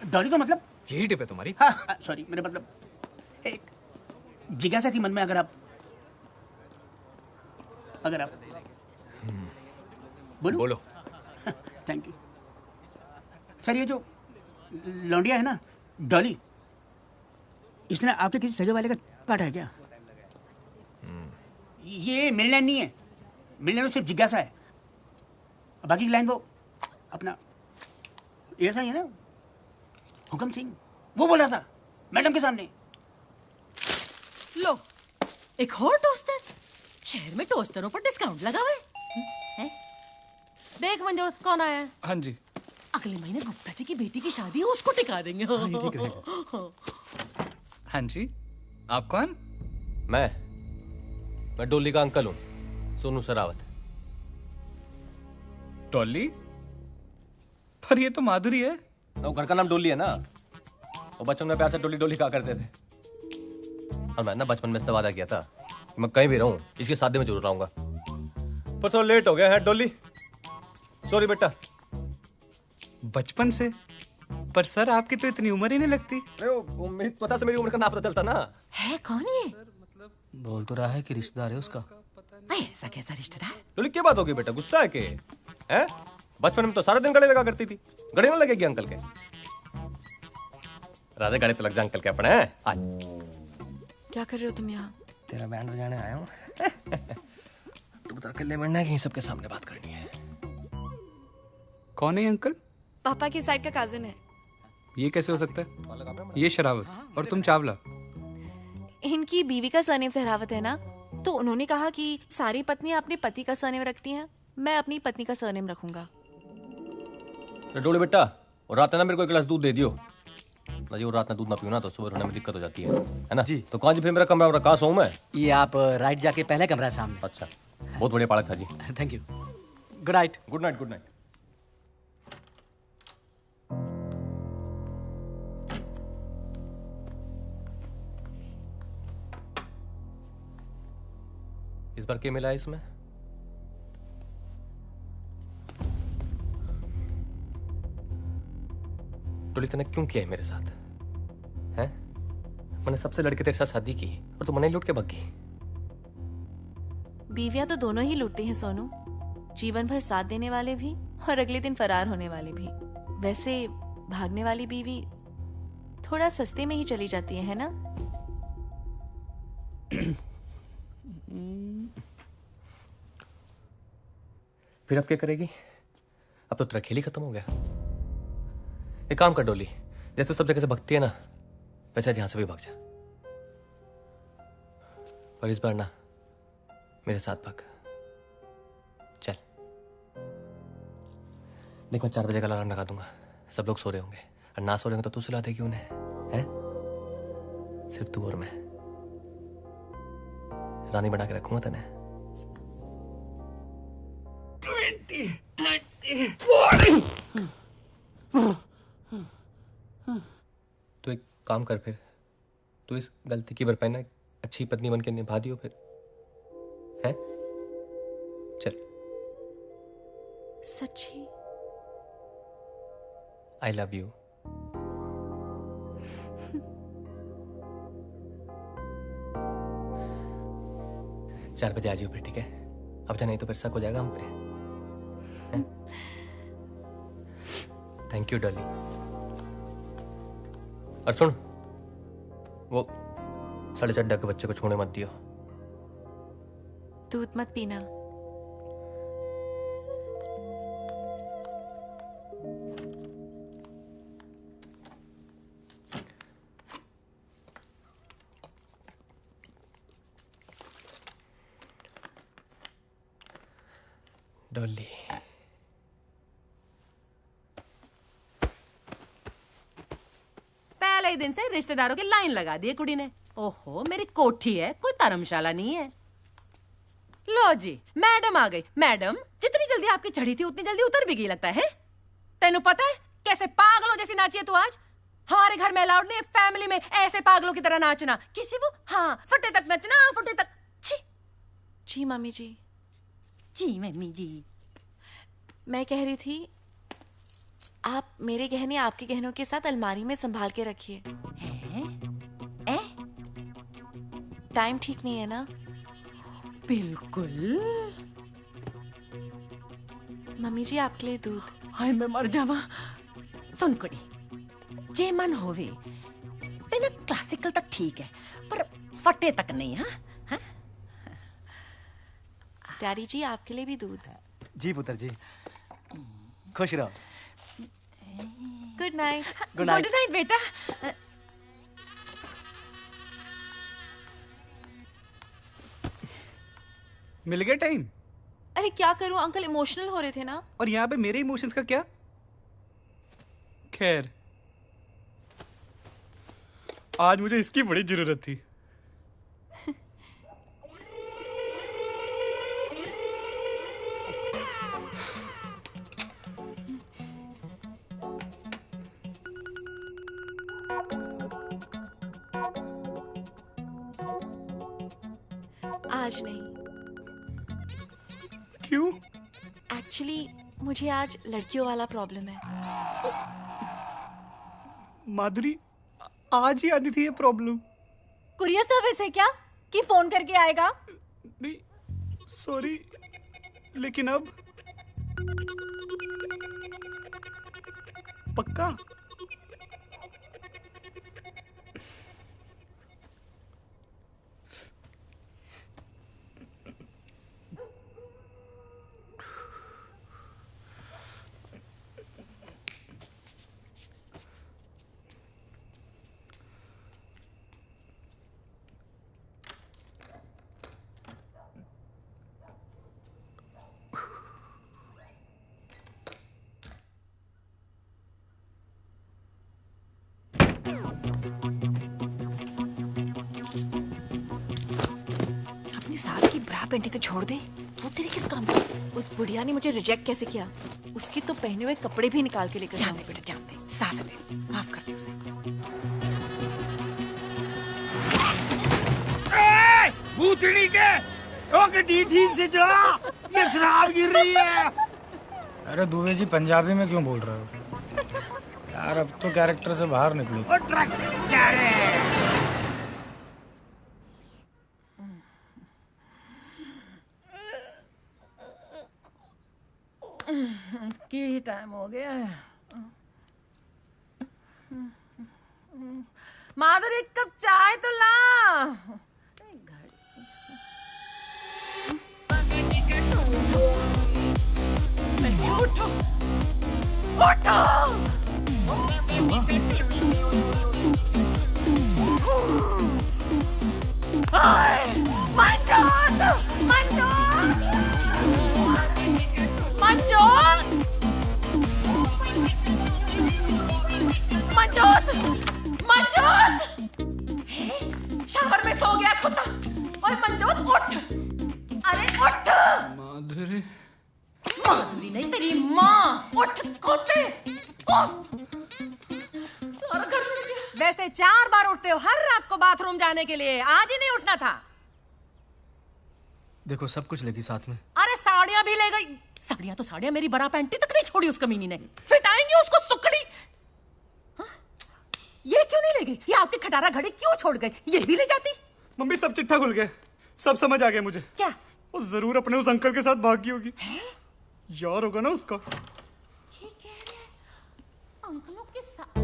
डॉली का मतलब यही टिप है तुम्हारी? हाँ सॉरी, मेरा मतलब एक जिज्ञासा थी मन में। अगर आप बोलो। Thank you sir. ये जो लौंडिया है ना डॉली, इसने आपके किसी सगे वाले का काटा है क्या? ये मेरी लाइन नहीं है, मेरी लाइन सिर्फ जिज्ञासा है। बाकी की लाइन वो अपना ऐसा ही है ना, हुक्म सिंह वो बोल रहा था मैडम के सामने। लो एक और टोस्टर। शहर में टोस्टरों पर डिस्काउंट लगा हुआ है। देख मंजोत कौन आया है? हाँ जी। अगले महीने गुप्ता जी की बेटी की शादी है, उसको टिका देंगे। हाँ जी, आप कौन? मैं डोली का अंकल हूँ, सोनू सरावत। डोली? पर ये तो माधुरी है। वो घर का नाम डोली है ना, वो बचपन में प्यार से डोली डोली कहा करते थे। और मैं ना बचपन में इससे वादा किया था कि मैं कहीं भी रहूं इसकी शादी में जरूर आऊंगा, पर थोड़ा लेट हो गया है डोली, सॉरी बेटा। बचपन से? पर सर आपकी तो इतनी उम्र ही नहीं लगती। मेरी पता से मेरी उम्र का ना पता चलता ना। है कौन ये? बोल तो रहा है कि रिश्तेदार है उसका। ऐसा कैसा रिश्तेदार? डोली क्या बात होगी बेटा, गुस्सा है के? हैं? बचपन में तो सारा दिन गले लगा करती थी, गले ना लगेगी अंकल के? राजा गाड़ी तो लग जा अंकल के अपने हैं आज। क्या कर रहे हो तुम यहाँ? तेरा बैंड बजाने आया हूँ। तू बता अकेले मरना है कि सबके सामने बात करनी है? कौन है ये अंकल? पापा की साइड का कजिन है। ये कैसे हो सकता है? ये शरावत और तुम चावला। इनकी बीवी का सरनेम सहरावत है ना, तो उन्होंने कहा कि सारी पत्नियां अपने पति का सरनेम रखती हैं, मैं अपनी पत्नी का सरनेम रखूंगा। डोले बेटा, और रात में ना मेरे को एक गिलास दूध दे दियो ना जी। और रात में दूध ना पियो ना तो सुबह होने में दिक्कत हो जाती है ना जी। तो कहाँ जी फिर मेरा कमरा कहाँ सोऊं मैं? ये आप राइट जाके पहले कमरा है सामने। अच्छा, बहुत बढ़िया पालक था जी। Thank you. Good night. Good night. Good night. इस बार क्या मिला है इसमें? टोली तूने क्यों किया है मेरे साथ? हैं? मैंने सबसे लड़के तेरे साथ शादी की और तू मने लूट के भाग गई। बीवियां तो दोनों ही लूटती हैं सोनू, जीवन भर साथ देने वाले भी और अगले दिन फरार होने वाले भी। वैसे भागने वाली बीवी थोड़ा सस्ते में ही चली जाती है ना? फिर अब क्या करेगी? अब तो तेरा खेल ही खत्म हो गया। एक काम कर डोली, जैसे सब जगह से भगती है ना, वैसे यहां से भी भाग जा। पर इस बार ना मेरे साथ भाग। चल देख, मैं 4 बजे का अलार्म लगा दूंगा। सब लोग सो रहे होंगे और ना सो रहे होंगे तो तू सुला देगी उन्हें, हैं? सिर्फ तू और मैं रानी बना के रखूंगा तने। 20, 30, 40। तो एक काम कर, फिर तू इस गलती की भरपाई ना अच्छी पत्नी बन के निभा दियो फिर, हैं? चल। सच्ची? I love you. चार बजे आ जाओ फिर, ठीक है? अब जा, नहीं तो फिर शक हो जाएगा हम पे। Thank you Dolly. और सुन, वो 4:30 के बच्चे को छोड़ने मत दियो। दूध मत पीना। डॉली, पहले ही दिन से रिश्तेदारों की लाइन लगा दी है कुड़ी ने। ओहो, मेरी कोठी है, कोई धर्मशाला नहीं है। लो जी, मैडम आ गई। मैडम, जितनी जल्दी आपकी चढ़ी थी उतनी जल्दी उतर भी गई लगता है। तेनू पता है कैसे पागलों जैसी नाची है तू आज? हमारे घर में अलाउड नहीं है फैमिली में ऐसे पागलों की तरह नाचना। किसी वो हाँ फटे तक नचना, फटे तक। छी। जी मम्मी जी। जी मम्मी जी। मैं कह रही थी, आप मेरे गहने आपके गहनों के साथ अलमारी में संभाल के रखिए। टाइम ठीक नहीं है ना? बिल्कुल। मम्मी जी, आपके लिए दूध। हाय मैं मर जावा। सुन कुड़ी, जे मन होवे तेना क्लासिकल तक ठीक है, पर फटे तक नहीं। हाँ डैडी जी, आपके लिए भी दूध। जी पुत्र जी, खुश रहो। Good night. Good night. Good night बेटा। मिल गया टाइम? अरे क्या करूं अंकल, इमोशनल हो रहे थे ना। और यहाँ पे मेरे इमोशंस का क्या? खैर, आज मुझे इसकी बड़ी जरूरत थी। आज नहीं। क्यों? एक्चुअली मुझे आज लड़कियों वाला प्रॉब्लम है। माधुरी, आज ही आनी थी ये प्रॉब्लम। कुरियर सर्विस है क्या कि फोन करके आएगा? नहीं सॉरी, लेकिन अब पक्का? पेंटी तो छोड़ दे, वो तेरे किस काम की? उस बुढ़िया ने मुझे रिजेक्ट कैसे किया? उसकी तो पहने हुए कपड़े भी निकाल के लेकर जानते बेटा जानते, सास दे, माफ कर दे उसे। भूतनी के ओके ठीक से चला, ये शराब गिर रही है। अरे दुबे जी पंजाबी में क्यों बोल रहे हो यार? अब तो कैरेक्टर से बाहर निकलो। की टाइम हो गया है। माधुरी एक कप चाय तो ला। उठो उठो। मंजोत मंजोत मंजोत मंजोत मंजोत। शावर में सो गया कुत्ता। ओए मंजोत उठ, अरे उठ। माधुरी माधुरी नहीं तेरी माँ। उठ कुत्ते, उठ। सारा घर मिल गया। वैसे 4 बार उठते हो हर रात को बाथरूम जाने के लिए, आज ही नहीं उठना था। देखो सब कुछ लेगी साथ में। अरे साड़ियां भी ले गई। साड़ियां तो साड़ियां, मेरी बरा पैंटी तक नहीं छोड़ी उस कमीनी ने। फिट आएंगी उसको सुकड़ी। हाँ? ये क्यों नहीं ले गई? ये आपकी खटारा घड़ी क्यों छोड़ गई? ये भी ले जाती। मम्मी सब चिट्ठा खुल गया, सब समझ आ गया मुझे। क्या? वो जरूर अपने उस अंकल के साथ भागी होगी। यार होगा ना उसका। ये कह रहे हैं अंकलों के साथ।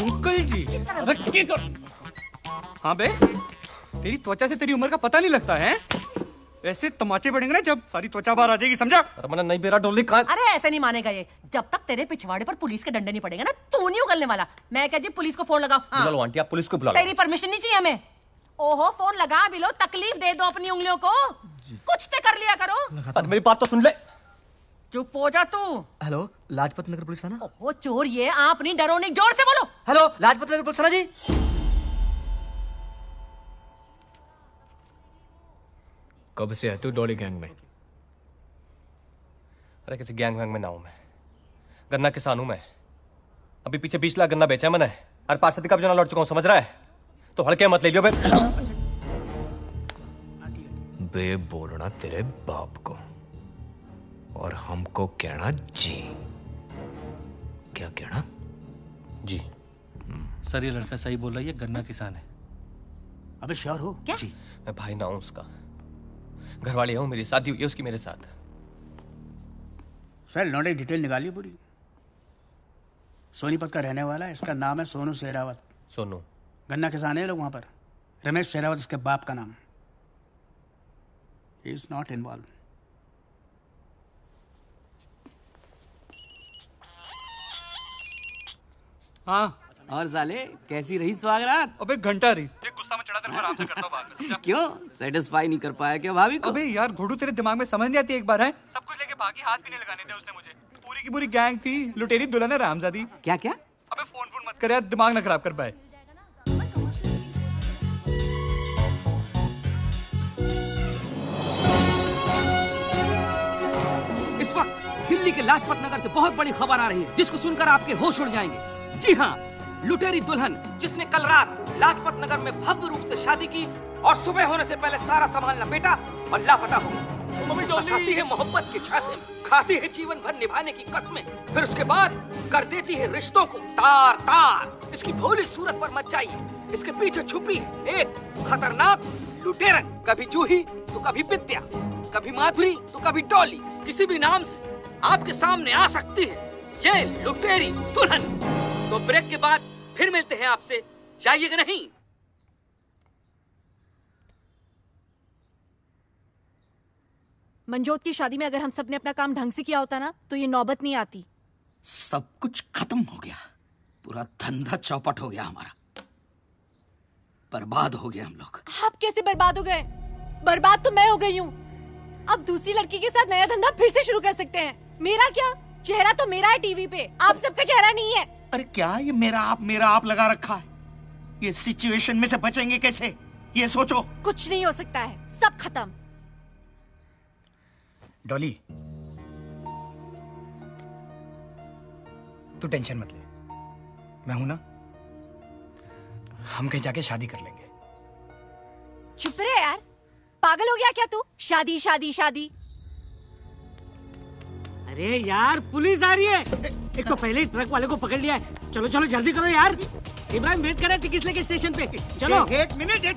अंकल जी अरे क्या कर? हाँ बे, तेरी त्वचा से तेरी उम्र का पता नहीं लगता है। ऐसे तमाचे पड़ेंगे ना जब सारी त्वचा बाहर आ जाएगी, समझा? रमना नहीं बेरा डोली कहाँ? अरे ऐसे नहीं मानेगा ये। जब तक तेरे पिछवाड़े पर पुलिस के डंडे नहीं पड़ेगा ना, तू नहीं उगलने वाला। मैं क्या जी पुलिस को फोन लगाऊं? बुला लो आंटी, आप पुलिस को बुला लो। तेरी परमिशन नहीं चाहिए हमें। ओहो फोन लगा भी लो, तकलीफ दे दो अपनी उंगलियों को। कुछ तो कर लिया करो। मेरी बात तो सुन ले। चुप हो जा तू। हेलो लाजपत नगर पुलिस थाना। ओहो चोर ये, आप नहीं डरो नहीं, जोर से बोलो। हेलो लाजपत नगर पुलिस थाना जी। कब से है तू डॉली गैंग में? अरे किसी गैंग वैंग में ना हूं मैं, गन्ना किसान हूं मैं। अभी पीछे 20 लाख गन्ना बेचा है मैंने, और 5 सदी का भी जना लौट चुका हूं, समझ रहा है? तो हड़के मत ले लियो बे। बे बोलना तेरे बाप को और हमको कहना जी। क्या कहना? जी। सर ये लड़का सही बोल रहा है, ये गन्ना किसान है। अबे श्योर हो? क्या? जी मैं भाई ना हूं उसका, घर वाले हूं, मेरी शादी हुई है उसकी मेरे साथ। सर लौंडे डिटेल निकालिए पूरी। सोनीपत का रहने वाला है, इसका नाम है सोनू शेरावत। सोनू गन्ना किसान है लोग वहां पर। रमेश शेरावत इसके बाप का नाम। He is not involve. हाँ और साले कैसी रही स्वागरात? अबे घंटा रही। एक गुस्सा में चढ़ा तेरे को आराम से करता हूँ बाद में, समझा? क्यों सेटिस्फाई नहीं कर पाया क्या भाभी को? अबे यार घोड़ू तेरे दिमाग में समझ नहीं आती एक बार है? सब कुछ लेके भागी, हाथ भी नहीं लगाने थे उसने मुझे। पूरी की पूरी गैंग थी, लुटेरी दुल्हन है रामजादी। क्या क्या? अबे फोन मत कर यार, दिमाग ना खराब कर पाए। इस वक्त दिल्ली के लाजपत नगर से बहुत बड़ी खबर आ रही है, जिसको सुनकर आपके होश उड़ जाएंगे। जी हाँ, लुटेरी दुल्हन जिसने कल रात लाजपत नगर में भव्य रूप से शादी की और सुबह होने से पहले सारा सामान लपेटा और लापता हो गई। फंसाती है मोहब्बत के छाते में, खाती है जीवन भर निभाने की कसमें, फिर उसके बाद कर देती है रिश्तों को तार तार। इसकी भोली सूरत पर मत जाइए, इसके पीछे छुपी एक खतरनाक लुटेरन। कभी जूही तो कभी विद्या, कभी माधुरी तो कभी डॉली, किसी भी नाम से आपके सामने आ सकती है ये लुटेरी दुल्हन। तो ब्रेक के बाद फिर मिलते हैं आपसे, जाइएगा नहीं। मंजोत की शादी में अगर हम सब ने अपना काम ढंग से किया होता ना, तो ये नौबत नहीं आती। सब कुछ खत्म हो गया, पूरा धंधा चौपट हो गया हमारा, बर्बाद हो गए हम लोग। आप कैसे बर्बाद हो गए? बर्बाद तो मैं हो गई हूँ। अब दूसरी लड़की के साथ नया धंधा फिर से शुरू कर सकते हैं। मेरा क्या? चेहरा तो मेरा है टीवी पे, आप सबका चेहरा नहीं है। अरे क्या ये मेरा आप लगा रखा है? ये सिचुएशन में से बचेंगे कैसे, ये सोचो। कुछ नहीं हो सकता है, सब खत्म। डॉली, तू टेंशन मत ले, मैं हूं ना। हम कहीं जाके शादी कर लेंगे। चुप रहे यार, पागल हो गया क्या तू? शादी शादी शादी। अरे यार पुलिस आ रही है। एक तो पहले ही ट्रक वाले को पकड़ लिया है। चलो चलो जल्दी करो यार। इब्राहिम वेट कर रहा है टिकट लेके स्टेशन पे। चलो। एक मिनट।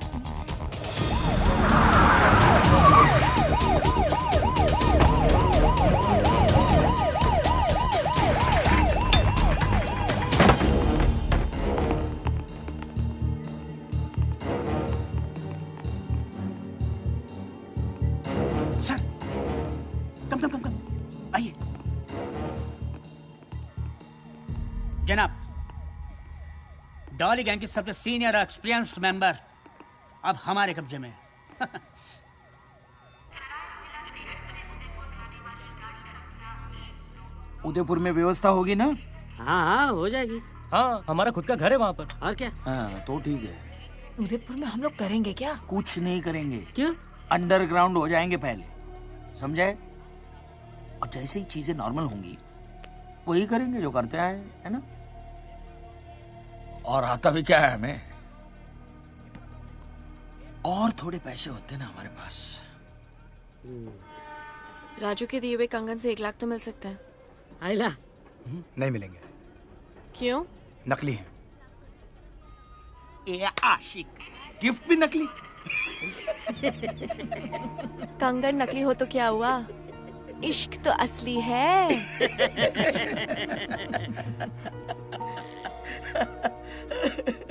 सर, कम आइए। जनाब, डॉली गैंग के सबसे सीनियर एक्सपीरियंस्ड मेंबर अब हमारे कब्जे में है। उदयपुर में व्यवस्था होगी ना? हाँ हो जाएगी। हाँ, हमारा खुद का घर है वहाँ पर। और क्या? हाँ तो ठीक है। उदयपुर में हम लोग करेंगे क्या? कुछ नहीं करेंगे। क्यों? अंडरग्राउंड हो जाएंगे पहले, समझे? और जैसे ही चीजें नॉर्मल होंगी वही करेंगे जो करते आए, है ना? और आता भी क्या है हमें, और थोड़े पैसे होते ना हमारे पास। राजू के दिए हुए कंगन से 1 लाख तो मिल सकता है। आइला नहीं मिलेंगे। क्यों? नकली है। ए आशिक, गिफ्ट भी नकली। कंगन नकली हो तो क्या हुआ, इश्क तो असली है।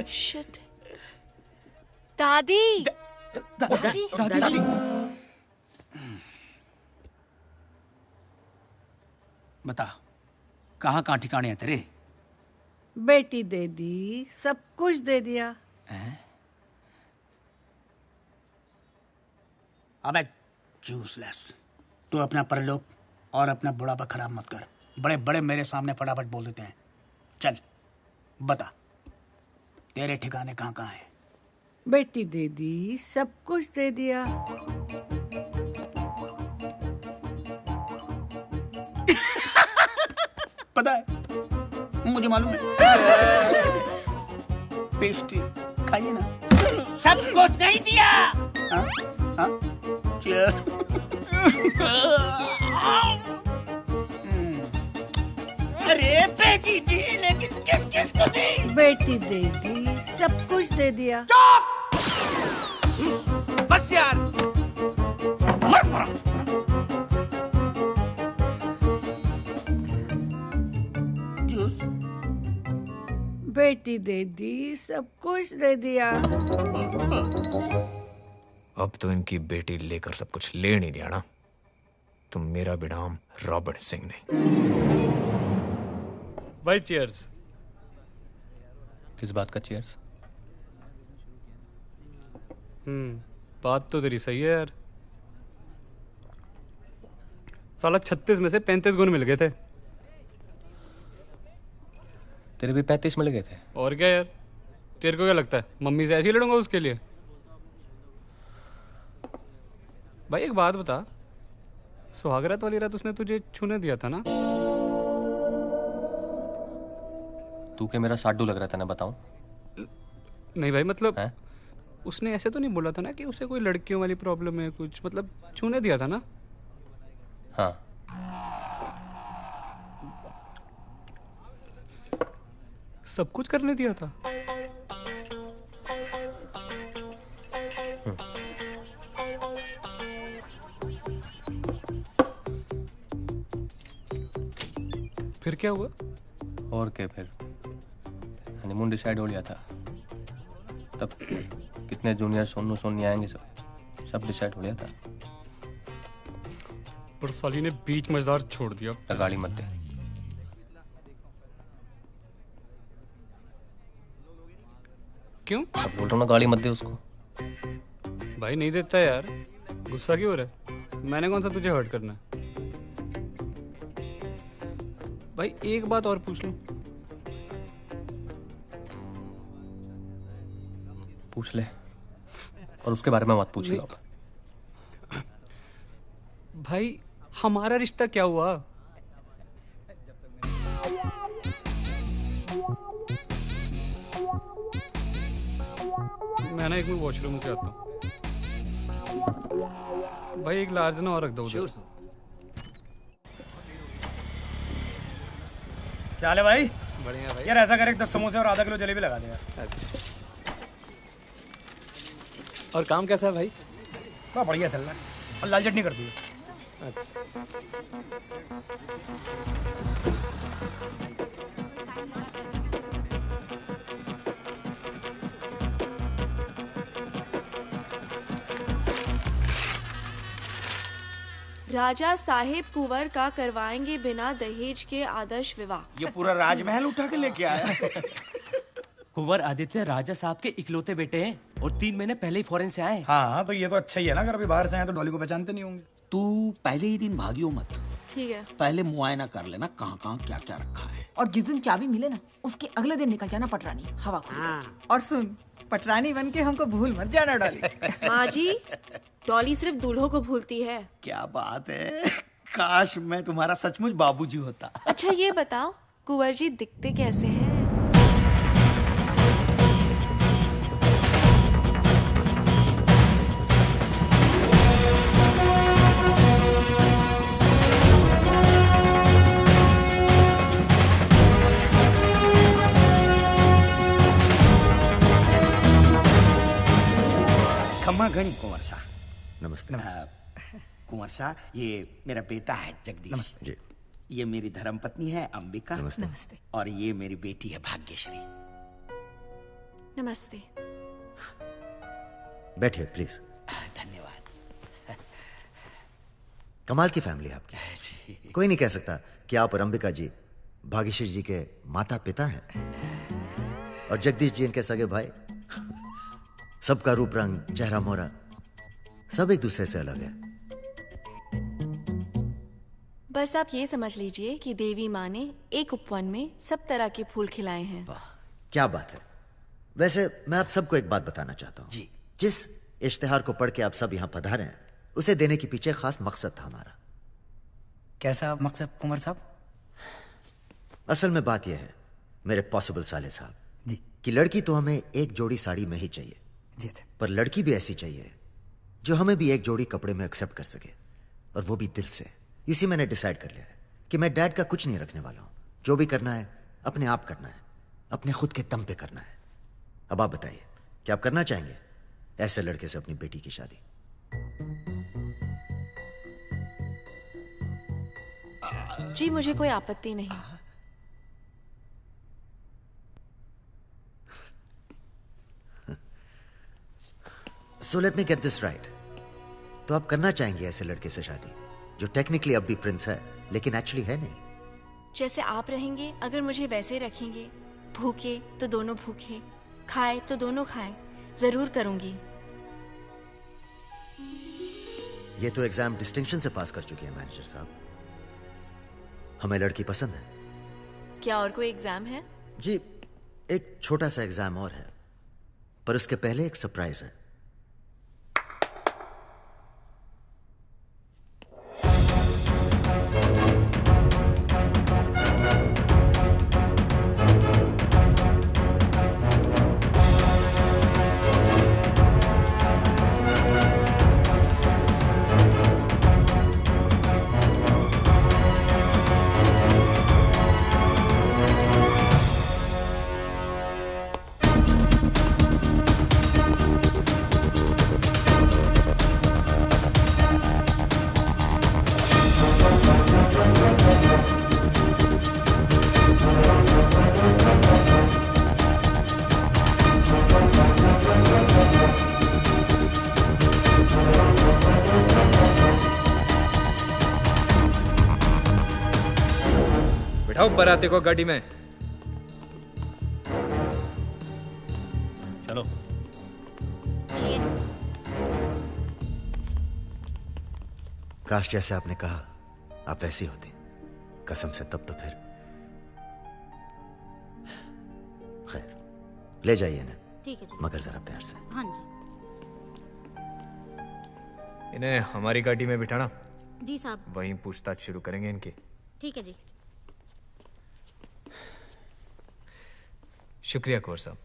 शिट। दादी दादी। बता, कहाँ ठिकाने है तेरे? बेटी दे दी, सब कुछ दे दिया। अबे यूजलेस, तू अपना परलोक और अपना बुढ़ापा खराब मत कर। बड़े बड़े मेरे सामने फटाफट बोल देते हैं। चल बता, तेरे ठिकाने कहाँ कहाँ है? बेटी दे दी, सब कुछ दे दिया। पता है, मुझे मालूम है। पेस्ट्री खाइए ना। सब कुछ नहीं दिया। हाँ? हाँ? Cheers. अरे बेटी दी, लेकिन किस किस को दी? बेटी दे दी, सब कुछ दे दिया। बस यार, मर पड़ा। जूस। बेटी दे दी, सब कुछ दे दिया। अब तो इनकी बेटी लेकर सब कुछ ले नहीं दिया ना, तो मेरा भी नाम रॉबर्ट सिंह नहीं। भाई चीयर्स। किस बात का चीयर्स? बात तो तेरी सही है यार। साला 36 में से 35 गुण मिल गए थे। तेरे भी 35 मिल गए थे। और क्या यार, तेरे को क्या लगता है मम्मी से ऐसे ही लड़ूंगा उसके लिए? भाई एक बात बता, सुहागरात वाली रात उसने तुझे छूने दिया था ना? तू क्या मेरा साडू लग रहा था ना, बताऊं? नहीं भाई, मतलब उसने ऐसे तो नहीं बोला था ना कि उसे कोई लड़कियों वाली प्रॉब्लम है कुछ, मतलब छूने दिया था ना? हाँ। सब कुछ करने दिया था? फिर क्या हुआ? और क्या, फिर हनीमून डिसाइड हो लिया था। तब कितने जूनियर सोनू सोनी आएंगे, सब डिसाइड हो लिया था। पर साली ने बीच मजेदार छोड़ दिया। गाड़ी मत दे। क्यों? अब बोल रहा हूँ ना, गाड़ी मत दे उसको। भाई नहीं देता यार, गुस्सा क्यों हो रहा है? मैंने कौन सा तुझे हर्ट करना है? भाई एक बात और पूछ लूं, पूछ ले, और उसके बारे में मत पूछ लो। भाई हमारा रिश्ता क्या हुआ? मैं ना एक मिनट वॉशरूम से आता हूँ। भाई एक लार्ज ना और रख दो उधर। क्या हाल है भाई? बढ़िया भाई। यार ऐसा कर, एक 10 समोसे और आधा किलो जलेबी लगा दे यार। अच्छा। और काम कैसा है भाई? बड़ा बढ़िया चल रहा है, और लाल चटनी कर दी। अच्छा। राजा साहेब कुंवर का करवाएंगे बिना दहेज के आदर्श विवाह। ये पूरा राजमहल उठा के लेके आया। कुंवर आदित्य राजा साहब के इकलौते बेटे हैं और 3 महीने पहले ही फॉरेन से आए। हाँ तो ये तो अच्छा ही है ना, अगर अभी बाहर से आए तो डॉली को पहचानते नहीं होंगे। तू पहले ही दिन भागियो मत, ठीक है। पहले मुआयना कर लेना कहाँ कहाँ क्या क्या रखा है। और जिस दिन चाबी मिले ना, उसके अगले दिन निकल जाना पटरानी हवा को। और सुन, पटरानी बन के हमको भूल मत जाना डॉली। माँ जी, डॉली सिर्फ दूल्हों को भूलती है। क्या बात है, काश मैं तुम्हारा सचमुच बाबूजी होता। अच्छा ये बताओ, कुंवर जी दिखते कैसे हैं? खम्मा घनी कुंवर सा। नमस्ते। कुंवर सा, ये मेरा बेटा है जगदीश जी। ये मेरी धर्मपत्नी है अंबिका। नमस्ते। और ये मेरी बेटी है भाग्यश्री। नमस्ते। बैठिए प्लीज। धन्यवाद। कमाल की फैमिली है आपकी। कोई नहीं कह सकता कि आप और अंबिका जी भाग्यश्री जी के माता पिता हैं, और जगदीश जी इनके सगे भाई। सबका रूप रंग, चेहरा मोहरा सब एक दूसरे से अलग है। बस आप ये समझ लीजिए कि देवी माँ ने एक उपवन में सब तरह के फूल खिलाए हैं। वाह क्या बात है। वैसे मैं आप सबको एक बात बताना चाहता हूँ जी। जिस इश्तिहार को पढ़ के आप सब यहाँ पधारे हैं, उसे देने के पीछे खास मकसद था हमारा। कैसा मकसद कुंवर साहब? असल में बात यह है मेरे पॉसिबल साले साहब जी, कि लड़की तो हमें एक जोड़ी साड़ी में ही चाहिए जी। अच्छा। पर लड़की भी ऐसी चाहिए जो हमें भी एक जोड़ी कपड़े में एक्सेप्ट कर सके, और वो भी दिल से। इसी मैंने डिसाइड कर लिया है कि मैं डैड का कुछ नहीं रखने वाला हूं। जो भी करना है अपने आप करना है, अपने खुद के दम पे करना है। अब आप बताइए, क्या आप करना चाहेंगे ऐसे लड़के से अपनी बेटी की शादी? जी मुझे कोई आपत्ति नहीं। So let me get this right. तो आप करना चाहेंगे ऐसे लड़के से शादी जो टेक्निकली अब भी प्रिंस है लेकिन एक्चुअली है नहीं? जैसे आप रहेंगे, अगर मुझे वैसे रखेंगे, भूखे तो दोनों भूखे, खाए तो दोनों खाए, जरूर करूंगी। ये तो एग्जाम डिस्टिंक्शन से पास कर चुकी है मैनेजर साहब। हमें लड़की पसंद है। क्या और कोई एग्जाम है? जी एक छोटा सा एग्जाम और है, पर उसके पहले एक सरप्राइज है। बिठाओ बाराती को गाड़ी में। चलो। काश जैसे आपने कहा आप वैसी होती, कसम से। तब तो फिर खैर ले जाइए ना। ठीक है जी। मगर जरा प्यार से। हाँ जी। इन्हें हमारी गाड़ी में बिठाना। जी साहब। वहीं पूछताछ शुरू करेंगे इनकी। ठीक है जी। शुक्रिया कौर साहब।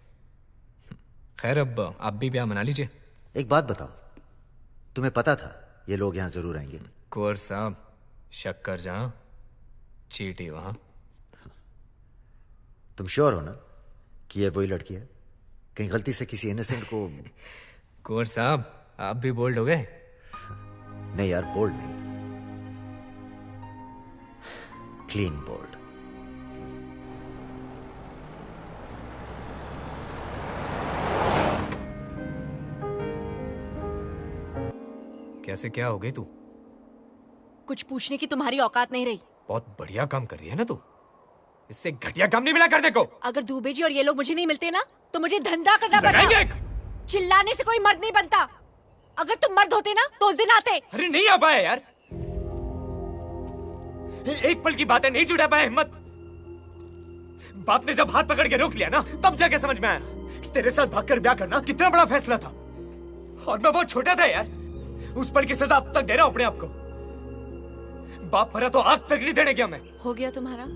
खैर अब आप भी ब्याह मना लीजिए। एक बात बताओ, तुम्हें पता था ये लोग यहाँ जरूर आएंगे? कौर साहब, शक्कर जहां चीटी वहां। तुम श्योर हो ना कि ये वही लड़की है? कहीं गलती से किसी इनोसेंट को। कौर साहब, आप भी बोल्ड हो गए? नहीं यार, बोल्ड नहीं, क्लीन बोल्ड। कैसे क्या हो गई तू? कुछ पूछने की तुम्हारी औकात नहीं रही। बहुत बढ़िया काम कर रही है ना तू। इससे घटिया काम नहीं मिला कर देखो। अगर दुबे जी और ये लोग मुझे नहीं मिलते ना तो मुझे धंधा करना पड़ता। चिल्लाने से कोई मर्द नहीं बनता। अगर तुम मर्द होते ना तो उस दिन आते। अरे नहीं आ पाए यार, एक पल की बात है, नहीं जुटा पाया हिम्मत। बाप ने जब हाथ पकड़ के रोक लिया ना तब जाके समझ में आया कि तेरे साथ भागकर ब्याह करना कितना बड़ा फैसला था। और मैं बहुत छोटा था यार। उस पल की सजा अब तक दे रहा हूं अपने आप को। बाप मरा तो आग तक नहीं देने क्या मैं। हो गया तुम्हारा?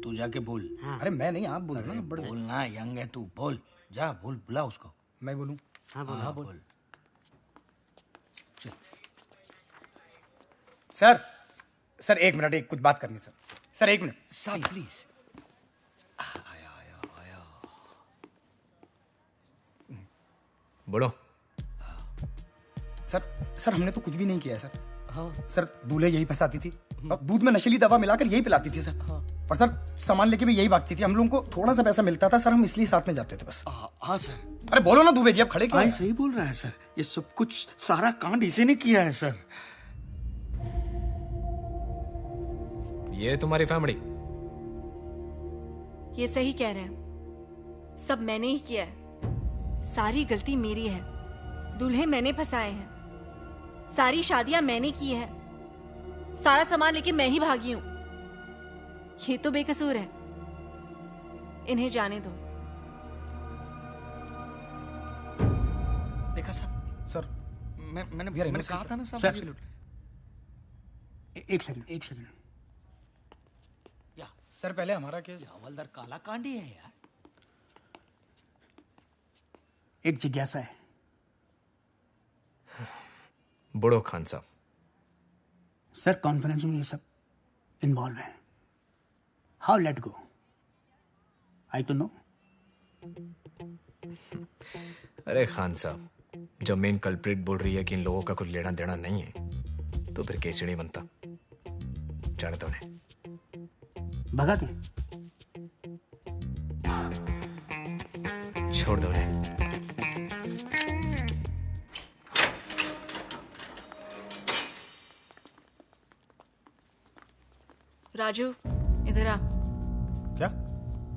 तू जाके बोल। हाँ। अरे मैं नहीं, आप बोल रहे बड़े बोलना, यंग है तू, बोल जा, बोल, बुला उसको। मैं बोलूं? हाँ बोल। हाँ बोल। सर, सर एक मिनट, एक कुछ बात करनी सर। सर एक मिनट सर प्लीज। बोलो। सर हमने तो कुछ भी नहीं किया है सर। हाँ। सर दूल्हे यही फंसाती थी, अब दूध में नशीली दवा मिलाकर यही पिलाती थी सर। हाँ। और सर सामान लेके भी यही भागती थी। हम लोगों को थोड़ा सा पैसा मिलता था सर, हम इसलिए साथ में जाते थे बस। हाँ सर। अरे बोलो ना दुबे जी, अब खड़े क्यों हैं? सही बोल रहा है सर, ये सब कुछ सारा कांड इसी ने किया है सर। ये तुम्हारी फैमिली? ये सही कह रहे हैं, सब मैंने ही किया है। सारी गलती मेरी है। दूल्हे मैंने फंसाए हैं, सारी शादियां मैंने की है, सारा सामान लेके मैं ही भागी हूं। ये तो बेकसूर है, इन्हें जाने दो। देखा सर, मैंने कहा था ना सर। एक सेकंड सर, पहले हमारा केस। हवलदार काला कांडी है यार। एक जिज्ञासा है। बड़ो खान साहब। सर कॉन्फ्रेंस में ये सब इन्वॉल्व है। How let go? आई तो नो। अरे खान साहब, जब मेन कल्प्रिट बोल रही है कि इन लोगों का कुछ लेना देना नहीं है तो फिर केस नहीं बनता। जाने दो उन्हें। भगा दें? छोड़ दो उन्हें। राजू इधर आ। क्या?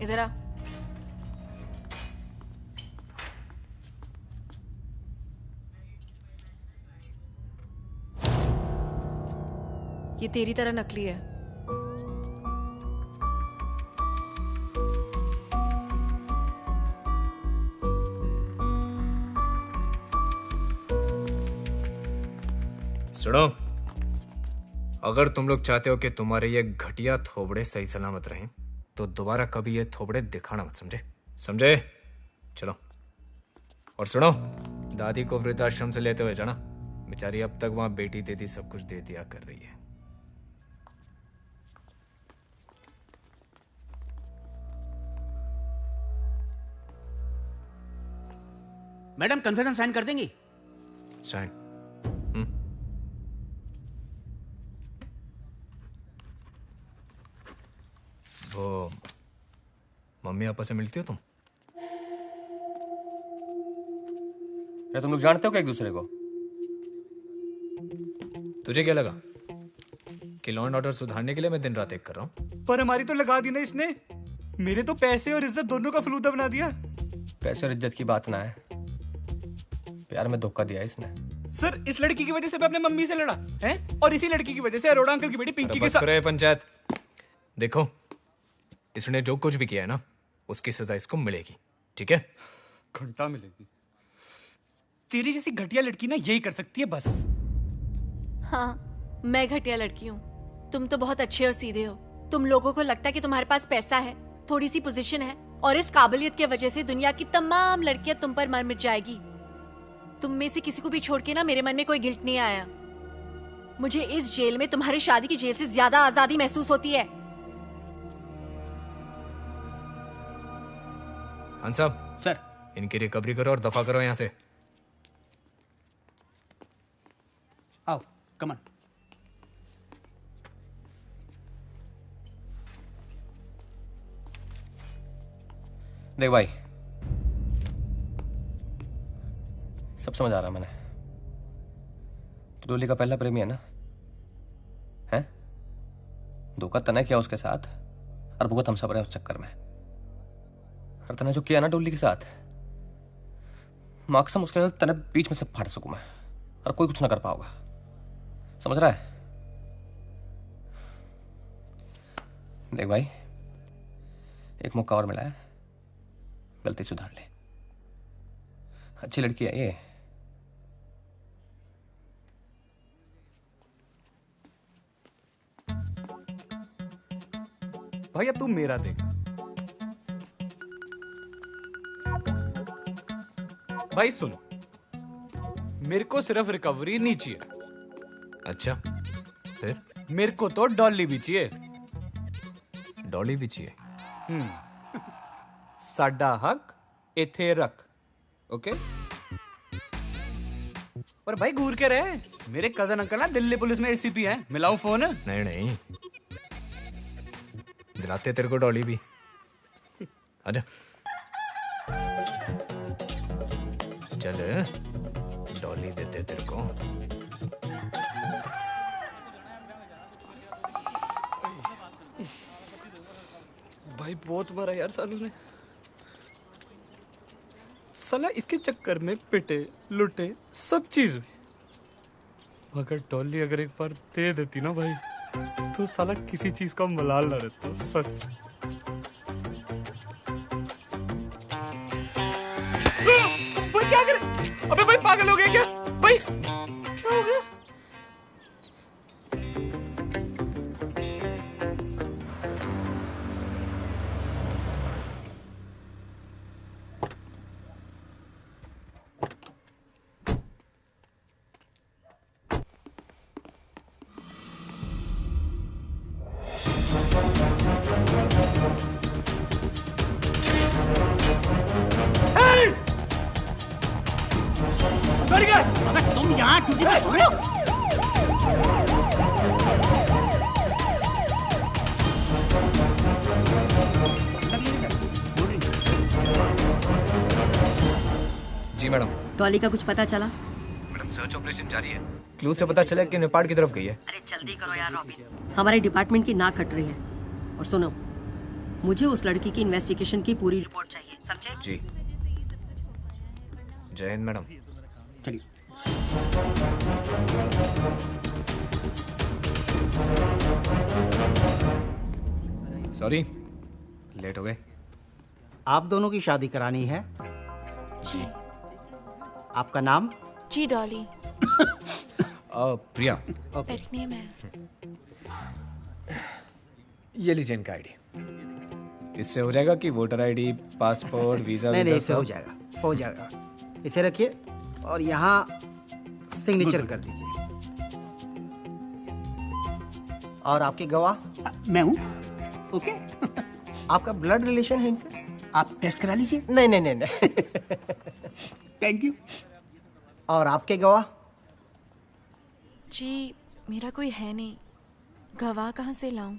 इधर आ। ये तेरी तरह नकली है। सुनो, अगर तुम लोग चाहते हो कि तुम्हारे ये घटिया थोबड़े सही सलामत रहें तो दोबारा कभी ये थोबड़े दिखाना मत, समझे? चलो। और सुनो, दादी को वृद्धाश्रम से लेते हुए जाना। बेचारी अब तक वहां बेटी देती सब कुछ दे दिया कर रही है। मैडम कन्फेशन साइन कर देंगी? साइन? वो मम्मी पापा से मिलती हो तुम? अरे तुम लोग जानते हो क्या एक दूसरे को? तुझे क्या लगा कि लॉ एंड ऑर्डर सुधारने के लिए मैं दिन रात एक कर रहा हूँ? पर हमारी तो लगा दी ना इसने। मेरे तो पैसे और इज्जत दोनों का फलूदा बना दिया। पैसे और इज्जत की बात ना है, प्यार में धोखा दिया इसने। सर इस लड़की की वजह से मैं अपने मम्मी से लड़ा है, और इसी लड़की की वजह से अरोड़ा अंकल की बेटी पिंकी के साथ। पंचायत देखो, इसने जो कुछ भी किया है ना, उसकी सजा इसको मिलेगी, ठीक है? घंटा मिलेगी। तेरी जैसी घटिया लड़की ना यही कर सकती है बस। हाँ, मैं घटिया लड़की हूँ, तुम तो बहुत अच्छे और सीधे हो। तुम लोगों को लगता है कि तुम्हारे पास पैसा है, थोड़ी सी पोजीशन है, और इस काबिलियत की वजह से दुनिया की तमाम लड़कियां तुम पर मर मिट जाएगी। तुम में से किसी को भी छोड़ के ना मेरे मन में कोई गिल्ट नहीं आया। मुझे इस जेल में तुम्हारी शादी की जेल से ज्यादा आजादी महसूस होती है। खान साहब सर, इनकी रिकवरी करो और दफा करो यहाँ से। आओ, कम ऑन। देख भाई, सब समझ आ रहा मैंने। तो डोली का पहला प्रेमी है ना? हैं? धोखा तने किया उसके साथ, और भुगत हम सब रहे उस चक्कर में। और तने जो किया ना डोली के साथ, माकसम उसके अंदर तने बीच में से फाड़ सकूं मैं, और कोई कुछ ना कर पाओगा। समझ रहा है? देख भाई, एक मौका और मिला है, गलती सुधार ले। अच्छी लड़की है ये। भाई अब तू मेरा देख। भाई सुन, मेरे को सिर्फ रिकवरी नहीं चाहिए। अच्छा, फिर? मेरे को तो डॉली भी चाहिए। डॉली भी चाहिए? साडा हक इथे रख, ओके? पर भाई घूर के रहे, मेरे कजन अंकल ना दिल्ली पुलिस में एसीपी हैं। मिलाऊं फोन? नहीं नहीं, दिलाते तेरे को डॉली भी। आजा चल, डॉली देते तेरे को। भाई बहुत मारा यार सालू ने। साला इसके चक्कर में पिटे लुटे सब चीज हुई। अगर डॉली अगर एक बार दे देती ना भाई, तो साला किसी चीज का मलाल ना रहता। सच। भाई क्या कर? अबे भाई पागल हो गए क्या? भाई क्या हो गया? अबे तुम यहाँ टूटी पे सो रहे हो? जी मैडम। डॉली का कुछ पता चला? मैडम सर्च ऑपरेशन जारी है। क्लू से पता चला कि नेपाल की तरफ गई है। अरे जल्दी करो यार रॉबिन, हमारे डिपार्टमेंट की नाक कट रही है। और सुनो, मुझे उस लड़की की इन्वेस्टिगेशन की पूरी रिपोर्ट चाहिए, समझे? जी। जय हिंद मैडम। चलिए। सॉरी, लेट हो गए। आप दोनों की शादी करानी है? जी। आपका नाम? जी डॉली। प्रिया। पेट नेम है। ये लीजिए इनका आईडी। इससे हो जाएगा कि वोटर आईडी, पासपोर्ट, वीजा? नहीं, इससे हो जाएगा, हो जाएगा। इसे रखिए और यहाँ सिग्नेचर कर दीजिए। और आपके गवाह? मैं हूँ। ओके। आपका ब्लड रिलेशन है इनसे? आप टेस्ट करा लीजिए। नहीं नहीं नहीं नहीं। Thank you. और आपके गवाह? जी मेरा कोई है नहीं, गवाह कहाँ से लाऊं?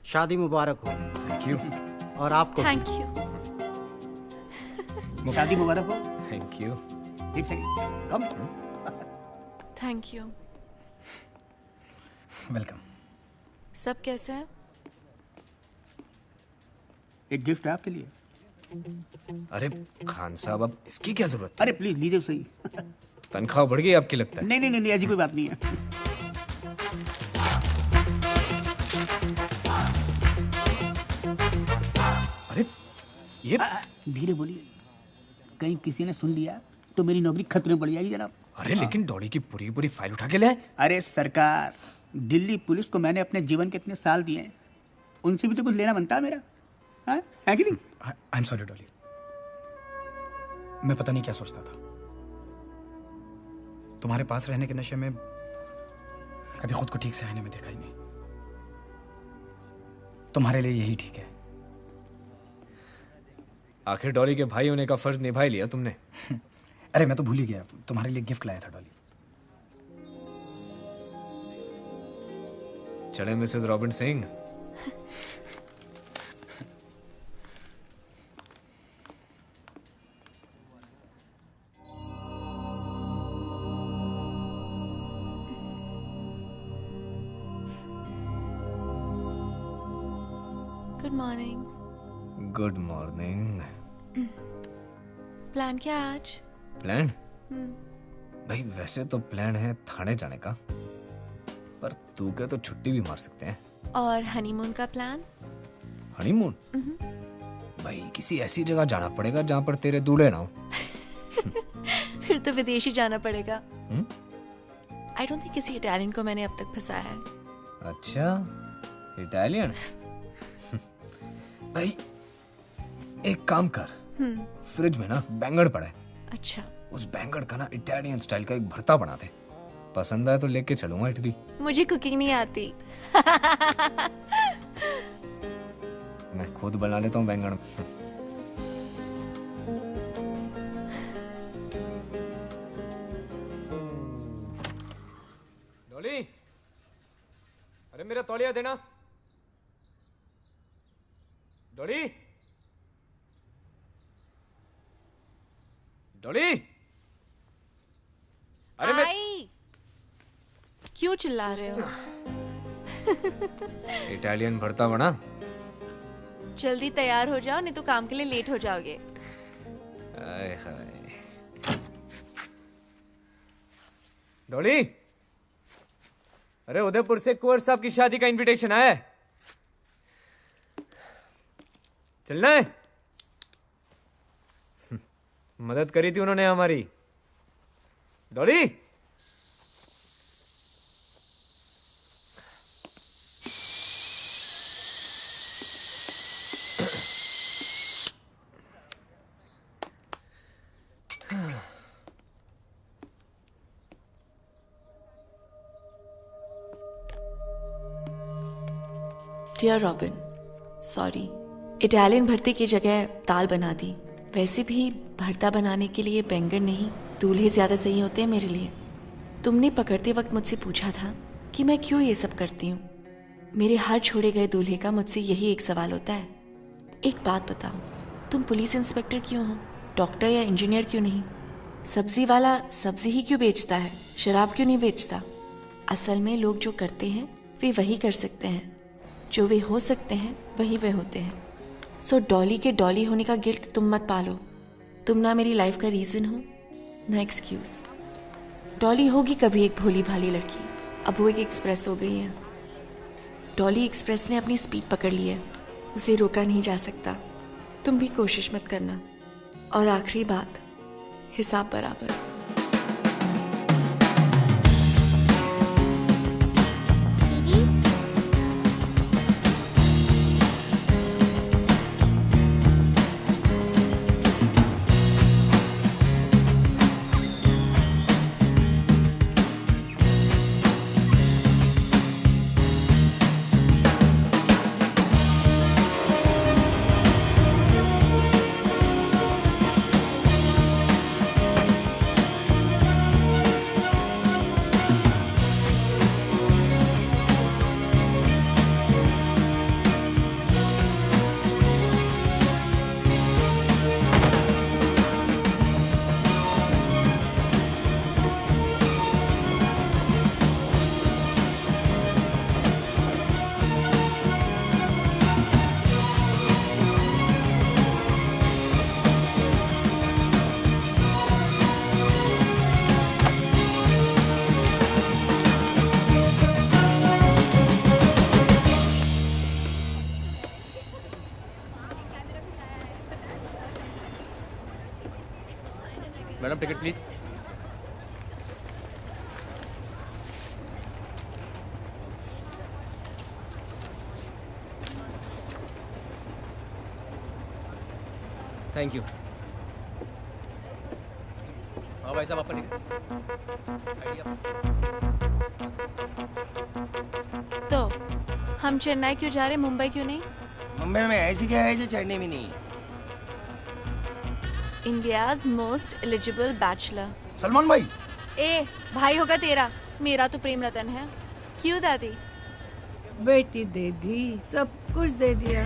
शादी मुबारक हो। Thank you. और आपको थैंक यू। शादी मुबारक हो। Thank you. एक second, come. Thank you. Welcome. सब कैसे हैं? एक गिफ्ट है आपके लिए। अरे खान साहब, अब इसकी क्या जरूरत? अरे प्लीज लीजिए सही। तनख्वाह बढ़ गई आपकी लगता है? नहीं नहीं नहीं, ऐसी कोई बात नहीं है। अरे ये धीरे बोलिए, कहीं किसी ने सुन लिया तो मेरी नौकरी खतरे में पड़ जाएगी जनाब। अरे लेकिन डॉली की पूरी पूरी फाइल उठा के ले। अरे सरकार, दिल्ली पुलिस को मैंने अपने जीवन के इतने साल दिए हैं, उनसे भी तो कुछ लेना बनता है मेरा, हाँ? है कि नहीं? आई एम सॉरी डॉली, मैं पता नहीं क्या सोचता था। तुम्हारे पास रहने के नशे में कभी खुद को ठीक से आईने में देखा ही नहीं। तुम्हारे लिए यही ठीक है। आखिर डॉली के भाई होने का फर्ज निभा ही लिया तुमने। अरे मैं तो भूल ही गया, तुम्हारे लिए गिफ्ट लाया था डॉली। चले Mrs robin Singh. Good morning. Good morning. Plan क्या है आज? प्लान? भाई वैसे तो प्लान है थाने जाने का, पर तू क्या तो छुट्टी भी मार सकते हैं। और हनीमून का प्लान? हनीमून? भाई किसी ऐसी जगह जाना पड़ेगा जहाँ पर तेरे दूल्हे ना हो। फिर तो विदेश ही जाना पड़ेगा। आई डोंट थिंक किसी इटालियन को मैंने अब तक फंसाया है। अच्छा, इटालियन? भाई एक काम कर, फ्रिज में ना बैंगन पड़ा है। अच्छा। उस बैंगन का ना इटालियन स्टाइल का एक भरता बना दे। पसंद आए तो लेके चलूंगा इटली। मुझे कुकिंग नहीं आती। मैं खुद बना लेता हूँ बैंगन। डॉली, अरे मेरा तौलिया देना। डॉली, डॉली, अरे मैं क्यों चिल्ला रहे हो? इटालियन भरता बना। जल्दी तैयार हो जाओ, नहीं तो काम के लिए लेट हो जाओगे। आय हाय। डॉली, अरे उदयपुर से कुंवर साहब की शादी का इनविटेशन आया है, चलना है? मदद करी थी उन्होंने हमारी। Dolly, dear Robin, sorry, Italian भरते की जगह दाल बना दी। वैसे भी भरता बनाने के लिए बैंगन नहीं, दूल्हे ज्यादा सही होते हैं मेरे लिए। तुमने पकड़ते वक्त मुझसे पूछा था कि मैं क्यों ये सब करती हूँ। मेरे हर छोड़े गए दूल्हे का मुझसे यही एक सवाल होता है, एक बात बताओ, तुम पुलिस इंस्पेक्टर क्यों हो, डॉक्टर या इंजीनियर क्यों नहीं? सब्जी वाला सब्जी ही क्यों बेचता है, शराब क्यों नहीं बेचता? असल में लोग जो करते हैं वे वही कर सकते हैं, जो वे हो सकते हैं वही वे होते हैं। सो डॉली के डॉली होने का गिल्ट तुम मत पालो। तुम ना मेरी लाइफ का रीज़न हो ना एक्सक्यूज। डॉली होगी कभी एक भोली भाली लड़की, अब वो एक एक्सप्रेस हो गई है। डॉली एक्सप्रेस ने अपनी स्पीड पकड़ ली है, उसे रोका नहीं जा सकता। तुम भी कोशिश मत करना। और आखिरी बात, हिसाब बराबर। Madam ticket please. Thank you. हाँ भाई साहब, आपका टिकट। तो हम चेन्नई क्यों जा रहे, मुंबई क्यों नहीं? मुंबई में ऐसी क्या है जो चेन्नई में नहीं है? India's most eligible bachelor. Salman भाई। ए भाई होगा तेरा, मेरा तो प्रेम रतन है। क्यों दादी? बेटी दे दी, सब कुछ दे दिया।